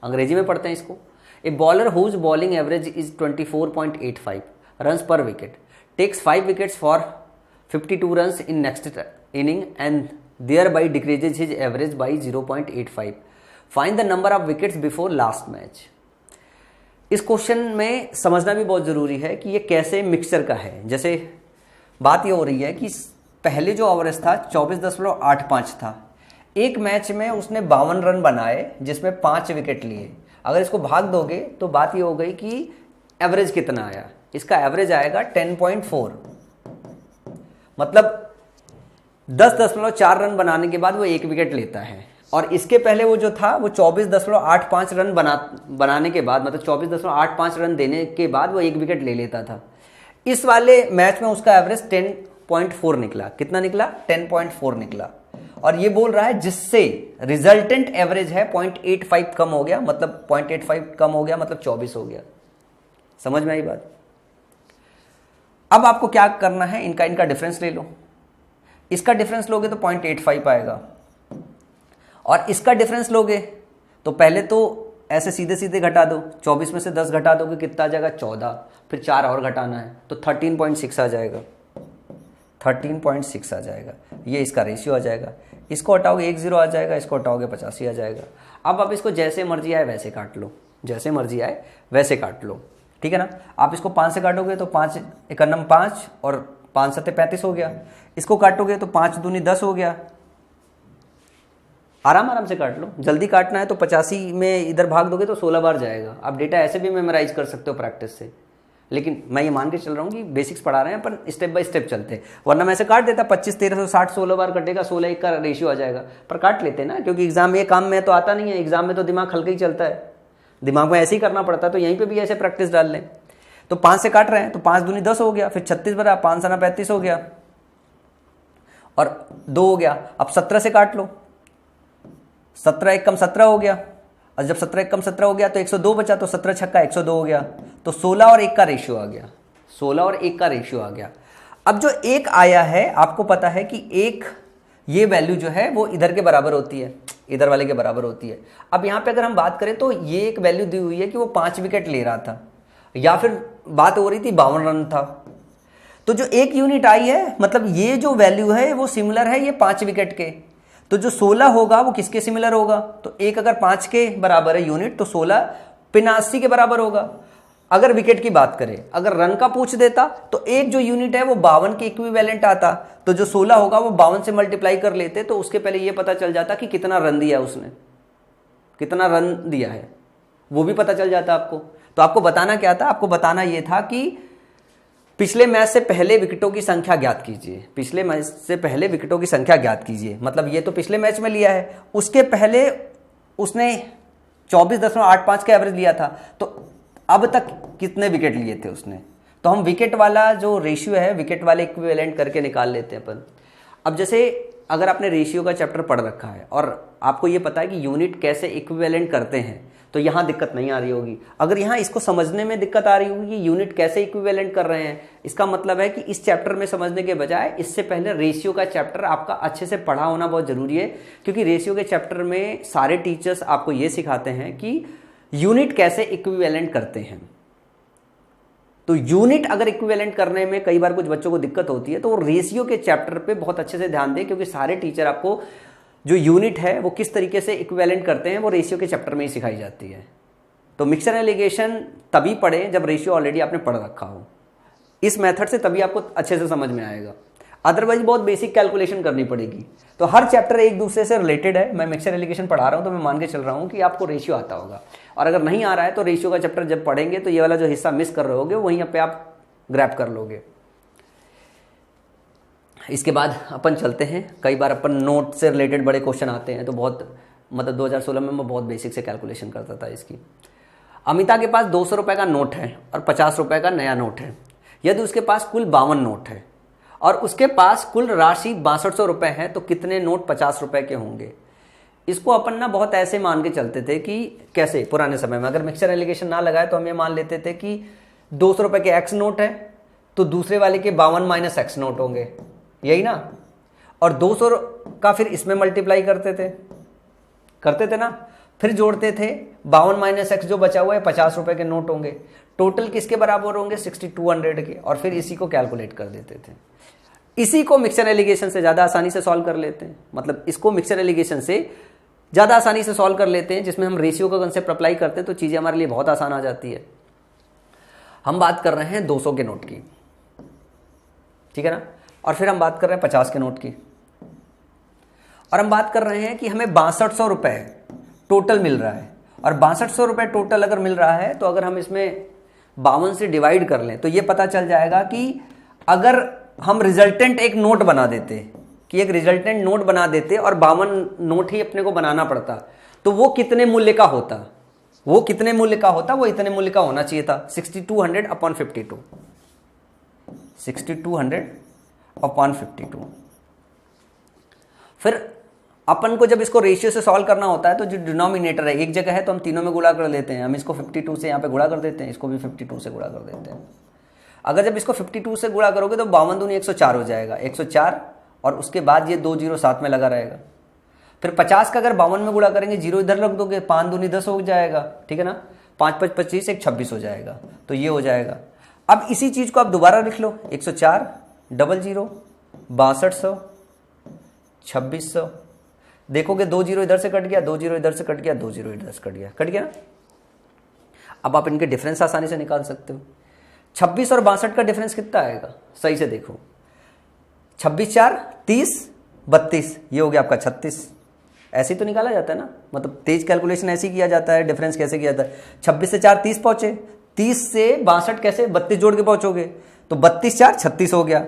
अंग्रेजी में पढ़ते हैं इसको। A bowler whose bowling average is 24.85 runs per wicket takes 5 wickets for 52 runs in next inning and thereby decreases his average by 0.85. Find the number of wickets before last match. इस क्वेश्चन में समझना भी बहुत ज़रूरी है कि ये कैसे मिक्सचर का है। जैसे बात ये हो रही है कि पहले जो एवरेज था 24.85 था, एक मैच में उसने 52 रन बनाए जिसमें 5 विकेट लिए। अगर इसको भाग दोगे तो बात ये हो गई कि एवरेज कितना आया। इसका एवरेज आएगा 10.4, मतलब 10.4 रन बनाने के बाद वो 1 विकेट लेता है। और इसके पहले वो जो था वो 24.85 रन बनाने के बाद, मतलब 24.85 रन देने के बाद वो 1 विकेट ले लेता था। इस वाले मैच में उसका एवरेज 10.4 निकला। कितना निकला? 10.4 निकला। और ये बोल रहा है जिससे रिजल्टेंट एवरेज है 0.85 कम हो गया, मतलब 0.85 कम हो गया मतलब 24 हो गया। समझ में आई बात? अब आपको क्या करना है, इनका डिफरेंस ले लो। इसका डिफरेंस लोगे तो 0.85 आएगा, और इसका डिफरेंस लोगे तो पहले तो ऐसे सीधे सीधे घटा दो। 24 में से 10 घटा दोगे कितना आ जाएगा? 14। फिर 4 और घटाना है तो 13.6 आ जाएगा। 13.6 आ जाएगा। ये इसका रेशियो आ जाएगा। इसको हटाओगे 1 0 आ जाएगा, इसको हटाओगे 85 आ जाएगा। अब इसको जैसे मर्जी आए वैसे काट लो, जैसे मर्जी आए वैसे काट लो, ठीक है ना। आप इसको 5 से काटोगे तो 5 एकन्नम 5 और 5 7 35 हो गया। इसको काटोगे तो 5 दूनी 10 हो गया। आराम से काट लो। जल्दी काटना है तो 85 में इधर भाग दोगे तो 16 बार जाएगा। आप डेटा ऐसे भी मेमोराइज कर सकते हो प्रैक्टिस से, लेकिन मैं ये मान के चल रहा हूँ कि बेसिक्स पढ़ा रहे हैं, पर स्टेप बाय स्टेप चलते हैं। वरना मैं ऐसे काट देता 25 1360 16 बार कटेगा, 16 1 का रेशियो आ जाएगा। पर काट लेते हैं ना, क्योंकि एग्जाम में काम में तो आता नहीं है। एग्जाम में तो दिमाग हल्का ही चलता है, दिमाग में ऐसे ही करना पड़ता है। तो यहीं पर भी ऐसे प्रैक्टिस डाल लें। तो 5 से काट रहे हैं तो 5 दूनी 10 हो गया, फिर 36 बना, 5 7 35 हो गया, और 2 हो गया। अब 17 से काट लो, 17 1 कम 17 हो गया, और जब 17 1 कम 17 हो गया तो 102 बचा, तो 17 छक्का 102 हो गया। तो 16 और 1 का रेशियो आ गया। 16 और 1 का रेशियो आ गया। अब जो 1 आया है, आपको पता है कि 1 ये वैल्यू जो है वो इधर के बराबर होती है, इधर वाले के बराबर होती है। अब यहाँ पे अगर हम बात करें तो ये एक वैल्यू दी हुई है कि वो 5 विकेट ले रहा था, या फिर बात हो रही थी 52 रन था। तो जो 1 यूनिट आई है, मतलब ये जो वैल्यू है वो सिमिलर है ये 5 विकेट के। तो जो 16 होगा वो किसके सिमिलर होगा, तो एक अगर 5 के बराबर है यूनिट तो 16 85 के बराबर होगा। अगर विकेट की बात करें, अगर रन का पूछ देता तो एक जो यूनिट है वो 52 के इक्विवेलेंट आता, तो जो 16 होगा वो 52 से मल्टीप्लाई कर लेते, तो उसके पहले ये पता चल जाता कि कितना रन दिया उसने, कितना रन दिया है वो भी पता चल जाता आपको। तो आपको बताना क्या था, आपको बताना ये था कि पिछले मैच से पहले विकेटों की संख्या ज्ञात कीजिए, पिछले मैच से पहले विकेटों की संख्या ज्ञात कीजिए, मतलब ये तो पिछले मैच में लिया है, उसके पहले उसने 24.85 का एवरेज लिया था, तो अब तक कितने विकेट लिए थे उसने, तो हम विकेट वाला जो रेशियो है विकेट वाले इक्विवेलेंट करके निकाल लेते हैं अपन। अब जैसे अगर आपने रेशियो का चैप्टर पढ़ रखा है और आपको ये पता है कि यूनिट कैसे इक्विवेलेंट करते हैं, तो यहाँ दिक्कत नहीं आ रही होगी। अगर यहाँ इसको समझने में दिक्कत आ रही होगी कि यूनिट कैसे इक्विवेलेंट कर रहे हैं, इसका मतलब है कि इस चैप्टर में समझने के बजाय इससे पहले रेशियो का चैप्टर आपका अच्छे से पढ़ा होना बहुत जरूरी है, क्योंकि रेशियो के चैप्टर में सारे टीचर्स आपको ये सिखाते हैं कि यूनिट कैसे इक्विवेलेंट करते हैं। तो यूनिट अगर इक्विवेलेंट करने में कई बार कुछ बच्चों को दिक्कत होती है तो वो रेशियो के चैप्टर पे बहुत अच्छे से ध्यान दें, क्योंकि सारे टीचर आपको जो यूनिट है वो किस तरीके से इक्विवेलेंट करते हैं वो रेशियो के चैप्टर में ही सिखाई जाती है। तो मिक्सचर एलिगेशन तभी पढ़ें जब रेशियो ऑलरेडी आपने पढ़ रखा हो, इस मेथड से तभी आपको अच्छे से समझ में आएगा, अदरवाइज बहुत बेसिक कैलकुलेशन करनी पड़ेगी। तो हर चैप्टर एक दूसरे से रिलेटेड है। मैं मिक्सचर एलिगेशन पढ़ा रहा हूँ तो मैं मान के चल रहा हूँ कि आपको रेशियो आता होगा, और अगर नहीं आ रहा है तो रेशियो का चैप्टर जब पढ़ेंगे तो ये वाला जो हिस्सा मिस कर रहे होगे वहीं पे आप ग्रैब कर लोगे। इसके बाद अपन चलते हैं, कई बार अपन नोट से रिलेटेड बड़े क्वेश्चन आते हैं, तो बहुत मतलब 2016 में मैं बहुत बेसिक से कैलकुलेशन करता था इसकी। अमिता के पास 200 रुपये का नोट है और 50 रुपये का नया नोट है। यदि उसके पास कुल 52 नोट है और उसके पास कुल राशि 6200 रुपये है, तो कितने नोट 50 रुपये के होंगे। इसको अपन ना बहुत ऐसे मान के चलते थे कि कैसे पुराने समय में अगर मिक्सचर एलिगेशन ना लगाए तो हम ये मान लेते थे कि 200 रुपये के एक्स नोट है तो दूसरे वाले के 52 माइनस एक्स नोट होंगे, यही ना, और 200 का फिर इसमें मल्टीप्लाई करते थे ना, फिर जोड़ते थे 52 माइनस एक्स जो बचा हुआ है 50 रुपये के नोट होंगे, टोटल किसके बराबर होंगे 6200 के, और फिर इसी को कैलकुलेट कर देते थे। इसी को मिक्सचर एलिगेशन से ज़्यादा आसानी से सॉल्व कर लेते हैं, मतलब इसको मिक्सचर एलिगेशन से ज़्यादा आसानी से सॉल्व कर लेते हैं, जिसमें हम रेशियो का कंसेप्ट अप्लाई करते हैं तो चीज़ें हमारे लिए बहुत आसान आ जाती है। हम बात कर रहे हैं 200 के नोट की, ठीक है ना, और फिर हम बात कर रहे हैं 50 के नोट की, और हम बात कर रहे हैं कि हमें 6200 रुपये टोटल मिल रहा है, और 6200 रुपये टोटल अगर मिल रहा है तो अगर हम इसमें 52 से डिवाइड कर लें तो ये पता चल जाएगा कि अगर हम रिजल्टेंट एक नोट बना देते कि एक रिजल्टेंट नोट बना देते और 52 नोट ही अपने को बनाना पड़ता, तो वो कितने मूल्य का होता, वो कितने मूल्य का होता, वो इतने मूल्य का होना चाहिए था 6200/52, 6200/52। फिर अपन को जब इसको रेशियो से सॉल्व करना होता है तो जो डिनोमिनेटर है एक जगह है तो हम तीनों में गुणा कर लेते हैं, हम इसको 52 से यहाँ पे गुणा कर देते हैं, इसको भी 52 से गुणा कर देते हैं। अगर जब इसको 52 से गुणा करोगे तो 52 दूनी 104 हो जाएगा, 104, और उसके बाद ये 2 जीरो साथ में लगा रहेगा। फिर 50 का अगर 52 में गुणा करेंगे, जीरो इधर रख दोगे, 5 दूनी 10 हो जाएगा, ठीक है ना, 5 5 25, 1 26 हो जाएगा, तो ये हो जाएगा। अब इसी चीज को आप दोबारा लिख लो, 104 00 6200 2600, देखोगे 2 जीरो इधर से कट गया, 2 जीरो इधर से कट गया, 2 जीरो इधर से कट गया, कट गया ना। अब आप इनके डिफरेंस आसानी से निकाल सकते हो। 26 और 62 का डिफरेंस कितना आएगा, सही से देखो, 26 4 30 32, ये हो गया आपका 36। ऐसे ही तो निकाला जाता है ना, मतलब तेज कैलकुलेशन ऐसे ही किया जाता है। डिफरेंस कैसे किया जाता है, 26 से 4 30 पहुंचे, 30 से 62 कैसे 32 जोड़ के पहुंचोगे, तो 32 4 36 हो गया।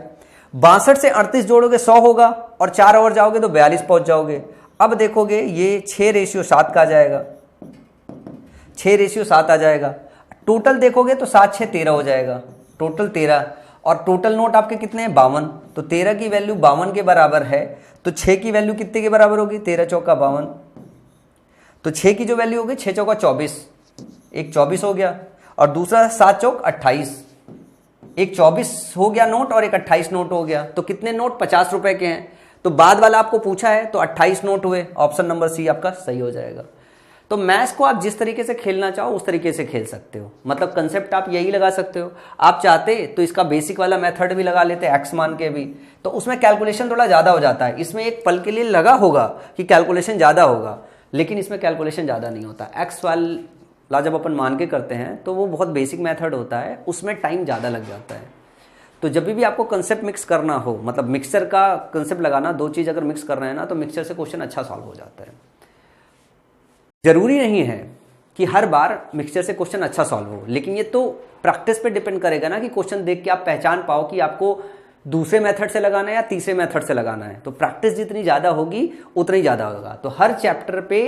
62 से 38 जोड़ोगे 100 होगा, और 4 और जाओगे तो 42 पहुंच जाओगे। अब देखोगे ये 6:7 का आ जाएगा, 6:7 आ जाएगा। टोटल देखोगे तो 7 6 13 हो जाएगा, टोटल 13, और टोटल नोट आपके कितने हैं 52, तो 13 की वैल्यू 52 के बराबर है, तो 6 की वैल्यू कितने के बराबर होगी, 13 चौका 52, तो 6 की जो वैल्यू होगी 6 चौका 24, एक 24 हो गया, और दूसरा 7 चौक 28, एक 24 हो गया नोट और एक 28 नोट हो गया। तो कितने नोट 50 रुपए के हैं, तो बाद वाला आपको पूछा है तो 28 नोट हुए, ऑप्शन नंबर सी आपका सही हो जाएगा। तो मैथ्स को आप जिस तरीके से खेलना चाहो उस तरीके से खेल सकते हो, मतलब कंसेप्ट आप यही लगा सकते हो। आप चाहते तो इसका बेसिक वाला मेथड भी लगा लेते एक्स मान के भी, तो उसमें कैलकुलेशन थोड़ा ज़्यादा हो जाता है। इसमें एक पल के लिए लगा होगा कि कैलकुलेशन ज़्यादा होगा, लेकिन इसमें कैलकुलेशन ज़्यादा नहीं होता। एक्स वाला जब अपन मान के करते हैं तो वो बहुत बेसिक मेथड होता है, उसमें टाइम ज़्यादा लग जाता है। तो जब भी आपको कंसेप्ट मिक्स करना हो, मतलब मिक्सचर का कंसेप्ट लगाना, दो चीज़ अगर मिक्स कर रहे हैं ना, तो मिक्सचर से क्वेश्चन अच्छा सॉल्व हो जाता है। जरूरी नहीं है कि हर बार मिक्सचर से क्वेश्चन अच्छा सॉल्व हो, लेकिन ये तो प्रैक्टिस पे डिपेंड करेगा ना कि क्वेश्चन देख के आप पहचान पाओ कि आपको दूसरे मेथड से लगाना है या तीसरे मेथड से लगाना है। तो प्रैक्टिस जितनी ज़्यादा होगी उतना ही ज़्यादा होगा। तो हर चैप्टर पे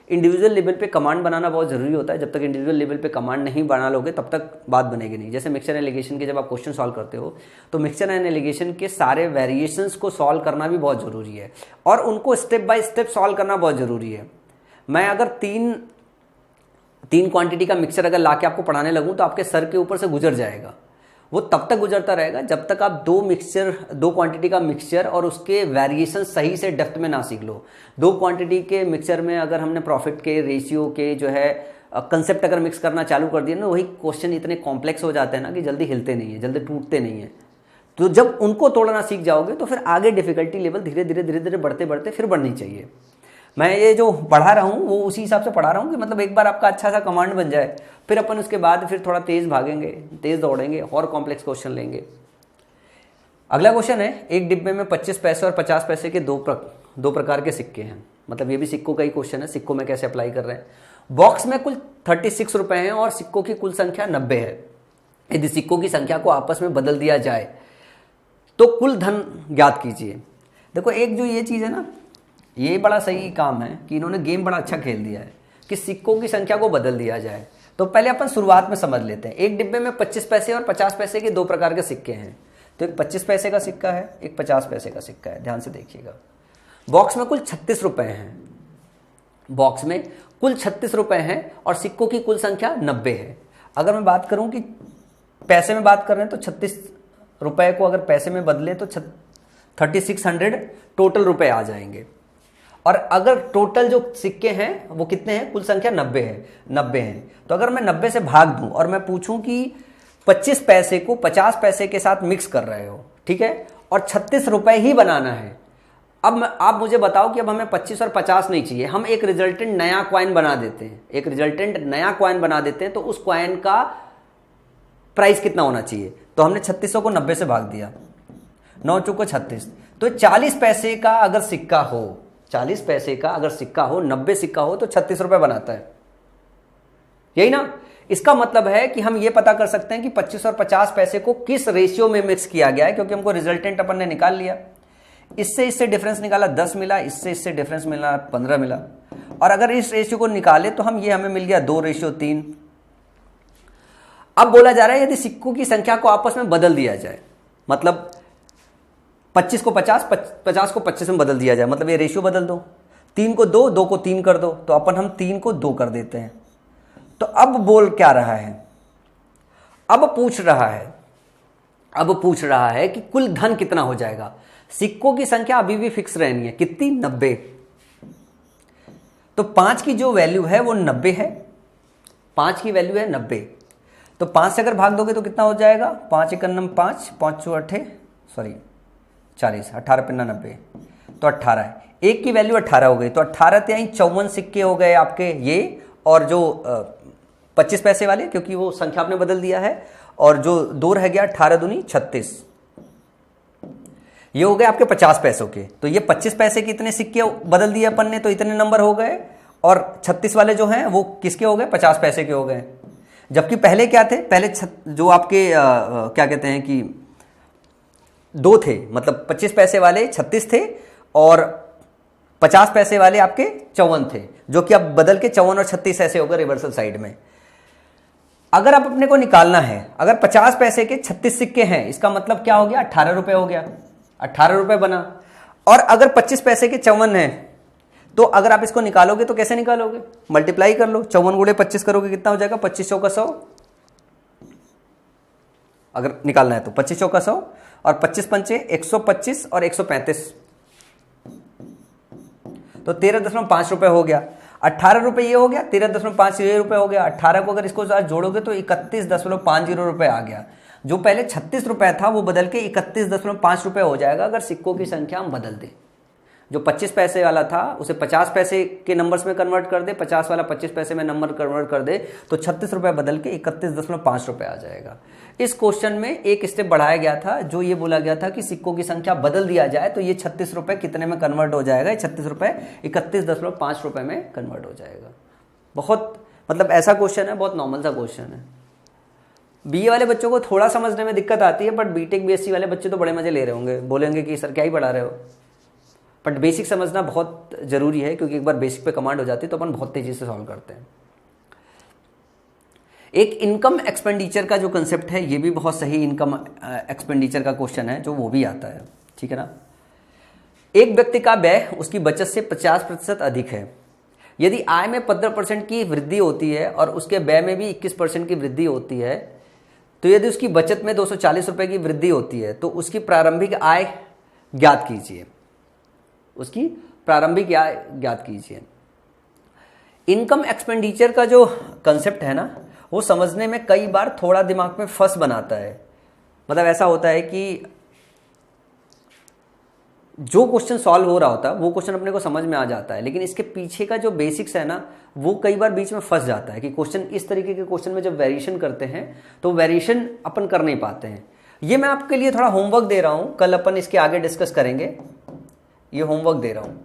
इंडिविजुअल लेवल पे कमांड बनाना बहुत ज़रूरी होता है। जब तक इंडिविजुअल लेवल पे कमांड नहीं बना लोगे तब तक बात बनेगी नहीं। जैसे मिक्सचर एंड एलिगेशन के जब आप क्वेश्चन सॉल्व करते हो तो मिक्सचर एंड एलिगेशन के सारे वेरिएशंस को सॉल्व करना भी बहुत ज़रूरी है, और उनको स्टेप बाय स्टेप सॉल्व करना बहुत ज़रूरी है। मैं अगर तीन क्वांटिटी का मिक्सचर अगर लाके आपको पढ़ाने लगूं तो आपके सर के ऊपर से गुजर जाएगा। वो तब तक गुजरता रहेगा जब तक आप दो क्वांटिटी का मिक्सचर और उसके वेरिएशन सही से डेप्थ में ना सीख लो। दो क्वांटिटी के मिक्सचर में अगर हमने प्रॉफिट के, रेशियो के जो है कंसेप्ट अगर मिक्स करना चालू कर दिया ना, वही क्वेश्चन इतने कॉम्प्लेक्स हो जाते हैं ना कि जल्दी हिलते नहीं है, जल्दी टूटते नहीं है। तो जब उनको तोड़ना सीख जाओगे तो फिर आगे डिफिकल्टी लेवल धीरे धीरे बढ़ते बढ़ते फिर बढ़नी चाहिए। मैं ये जो पढ़ा रहा हूँ वो उसी हिसाब से पढ़ा रहा हूँ कि मतलब एक बार आपका अच्छा सा कमांड बन जाए, फिर अपन उसके बाद फिर थोड़ा तेज भागेंगे, तेज दौड़ेंगे और कॉम्प्लेक्स क्वेश्चन लेंगे। अगला क्वेश्चन है, एक डिब्बे में 25 पैसे और 50 पैसे के दो प्रकार के सिक्के हैं। मतलब ये भी सिक्कों का ही क्वेश्चन है, सिक्कों में कैसे अप्लाई कर रहे हैं। बॉक्स में कुल 36 रुपए हैं और सिक्कों की कुल संख्या 90 है। यदि सिक्कों की संख्या को आपस में बदल दिया जाए तो कुल धन ज्ञात कीजिए। देखो एक जो ये चीज़ है ना, ये बड़ा सही काम है कि इन्होंने गेम बड़ा अच्छा खेल दिया है कि सिक्कों की संख्या को बदल दिया जाए। तो पहले अपन शुरुआत में समझ लेते हैं। एक डिब्बे में 25 पैसे और 50 पैसे के दो प्रकार के सिक्के हैं। तो एक 25 पैसे का सिक्का है, एक 50 पैसे का सिक्का है। ध्यान से देखिएगा। बॉक्स में कुल 36 रुपए हैं, बॉक्स में कुल 36 रुपए हैं और सिक्कों की कुल संख्या 90 है। अगर मैं बात करूं कि पैसे में बात कर रहे हैं तो 36 रुपए को अगर पैसे में बदलें तो 3600 टोटल रुपए आ जाएंगे। और अगर टोटल जो सिक्के हैं वो कितने हैं, कुल संख्या 90 है। तो अगर मैं 90 से भाग दूं और मैं पूछूं कि 25 पैसे को 50 पैसे के साथ मिक्स कर रहे हो, ठीक है, और 36 रुपए ही बनाना है। अब आप मुझे बताओ कि अब हमें 25 और 50 नहीं चाहिए, हम एक रिजल्टेंट नया कॉइन बना देते हैं। तो उस कॉइन का प्राइस कितना होना चाहिए? तो हमने 3600 को 90 से भाग दिया, 9 चौको 36। तो 40 पैसे का अगर सिक्का हो, 40 पैसे का अगर सिक्का हो, 90 सिक्का हो तो 36 रुपए बनाता है, यही ना। इसका मतलब है कि हम ये पता कर सकते हैं कि 25 और 50 पैसे को किस रेशियो में मिक्स किया गया है, क्योंकि हमको रिजल्टेंट अपन ने निकाल लिया। इससे डिफरेंस निकाला 10 मिला, इससे डिफरेंस मिला 15 मिला। और अगर इस रेशियो को निकाले तो हमें मिल गया 2:3। अब बोला जा रहा है यदि सिक्कों की संख्या को आपस में बदल दिया जाए, मतलब 25 को 50, 50 को 25 में बदल दिया जाए, मतलब ये रेशियो बदल दो, 3 को 2, 2 को 3 कर दो, तो अपन हम 3 को 2 कर देते हैं। तो अब बोल क्या रहा है, अब पूछ रहा है कि कुल धन कितना हो जाएगा। सिक्कों की संख्या अभी भी फिक्स रहनी है, कितनी? 90। तो 5 की जो वैल्यू है वो 90 है, 5 की वैल्यू है 90। तो 5 से अगर भाग दोगे तो कितना हो जाएगा? 5 × 9 5, 5 × 8 40, 18 × 90 तो 18 है। एक की वैल्यू 18 हो गई, तो 18 × 54 सिक्के हो गए आपके ये, और जो 25 पैसे वाले, क्योंकि वो संख्या आपने बदल दिया है, और जो 2 रह गया 18 दूनी 36, ये हो गए आपके 50 पैसों के। तो ये 25 पैसे के इतने सिक्के बदल दिए अपन ने, तो इतने नंबर हो गए, और 36 वाले जो हैं वो किसके हो गए? 50 पैसे के हो गए। जबकि पहले क्या थे, पहले जो आपके क्या कहते हैं कि 2 थे, मतलब 25 पैसे वाले 36 थे और 50 पैसे वाले आपके 54 थे, जो कि अब बदल के 54 और 36 ऐसे हो गए रिवर्सल साइड में। अगर आप अपने को निकालना है, अगर 50 पैसे के 36 सिक्के हैं, इसका मतलब क्या हो गया? 18 रुपए हो गया, 18 रुपए बना। और अगर 25 पैसे के 54 है, तो अगर आप इसको निकालोगे तो कैसे निकालोगे? मल्टीप्लाई कर लो, 54 × 25 करोगे, कितना हो जाएगा? 25 चौका 100। अगर निकालना है तो 25 चौका 100 और 25 पंचे 125 और 135, तो 13.5 रुपए हो गया। 18 रुपये ये हो गया, 13.5 ये रुपये हो गया, 18 को अगर इसको साथ जोड़ोगे तो 31.50 रुपये आ गया। जो पहले 36 रुपये था वो बदल के 31.5 रुपये हो जाएगा अगर सिक्कों की संख्या हम बदल दें। जो 25 पैसे वाला था उसे 50 पैसे के नंबर्स में कन्वर्ट कर दे, 50 वाला 25 पैसे में नंबर कन्वर्ट कर दे, तो 36 रुपये बदल के 31.5 रुपये आ जाएगा। इस क्वेश्चन में एक स्टेप बढ़ाया गया था, जो ये बोला गया था कि सिक्कों की संख्या बदल दिया जाए तो ये 36 रुपये कितने में कन्वर्ट हो जाएगा, 36 रुपये 31.5 रुपये में कन्वर्ट हो जाएगा। बहुत मतलब ऐसा क्वेश्चन है, बहुत नॉर्मल सा क्वेश्चन है। बीए वाले बच्चों को थोड़ा समझने में दिक्कत आती है, बट बीटेक बीएससी वाले बच्चे तो बड़े मजे ले रहे होंगे, बोलेंगे कि सर क्या ही पढ़ा रहे हो। बट बेसिक समझना बहुत ज़रूरी है, क्योंकि एक बार बेसिक पे कमांड हो जाती है तो अपन बहुत तेज़ी से सॉल्व करते हैं। एक इनकम एक्सपेंडिचर का जो कंसेप्ट है, ये भी बहुत सही इनकम एक्सपेंडिचर का क्वेश्चन है जो वो भी आता है, ठीक है ना। एक व्यक्ति का व्यय उसकी बचत से 50% अधिक है। यदि आय में 15% की वृद्धि होती है और उसके व्यय में भी 21% की वृद्धि होती है, तो यदि उसकी बचत में 240 रुपये की वृद्धि होती है तो उसकी प्रारंभिक आय ज्ञात कीजिए। उसकी प्रारंभिक आय ज्ञात कीजिए। इनकम एक्सपेंडिचर का जो कंसेप्ट है ना, वो समझने में कई बार थोड़ा दिमाग में फंस बनाता है। मतलब ऐसा होता है कि जो क्वेश्चन सॉल्व हो रहा होता है वो क्वेश्चन अपने को समझ में आ जाता है, लेकिन इसके पीछे का जो बेसिक्स है ना, वो कई बार बीच में फंस जाता है कि क्वेश्चन इस तरीके के क्वेश्चन में जब वेरिएशन करते हैं तो वेरिएशन अपन कर नहीं पाते हैं। ये मैं आपके लिए थोड़ा होमवर्क दे रहा हूँ, कल अपन इसके आगे डिस्कस करेंगे। ये होमवर्क दे रहा हूँ,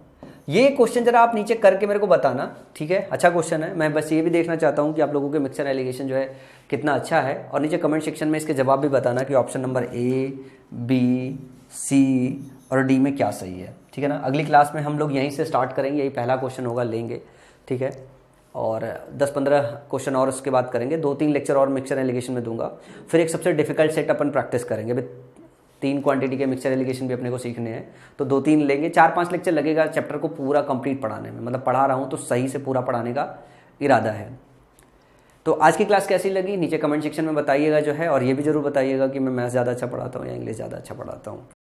ये क्वेश्चन जरा आप नीचे करके मेरे को बताना, ठीक है। अच्छा क्वेश्चन है, मैं बस ये भी देखना चाहता हूँ कि आप लोगों के मिक्सचर एलिगेशन जो है कितना अच्छा है, और नीचे कमेंट सेक्शन में इसके जवाब भी बताना कि ऑप्शन नंबर ए, बी, सी और डी में क्या सही है, ठीक है ना। अगली क्लास में हम लोग यहीं से स्टार्ट करेंगे, यही पहला क्वेश्चन होगा, लेंगे, ठीक है। और 10-15 क्वेश्चन और उसके बाद करेंगे, 2-3 लेक्चर और मिक्सचर एलिगेशन में दूंगा। फिर एक सबसे डिफिकल्ट सेट अपन प्रैक्टिस करेंगे, 3 क्वांटिटी के मिक्सचर एलिगेशन भी अपने को सीखने हैं, तो 2-3 लेंगे। 4-5 लेक्चर लगेगा चैप्टर को पूरा कंप्लीट पढ़ाने में, मतलब पढ़ा रहा हूँ तो सही से पूरा पढ़ाने का इरादा है। तो आज की क्लास कैसी लगी नीचे कमेंट सेक्शन में बताइएगा जो है, और ये भी जरूर बताइएगा कि मैं मैथ्स ज़्यादा अच्छा पढ़ाता हूँ या इंग्लिश ज़्यादा अच्छा पढ़ाता हूँ।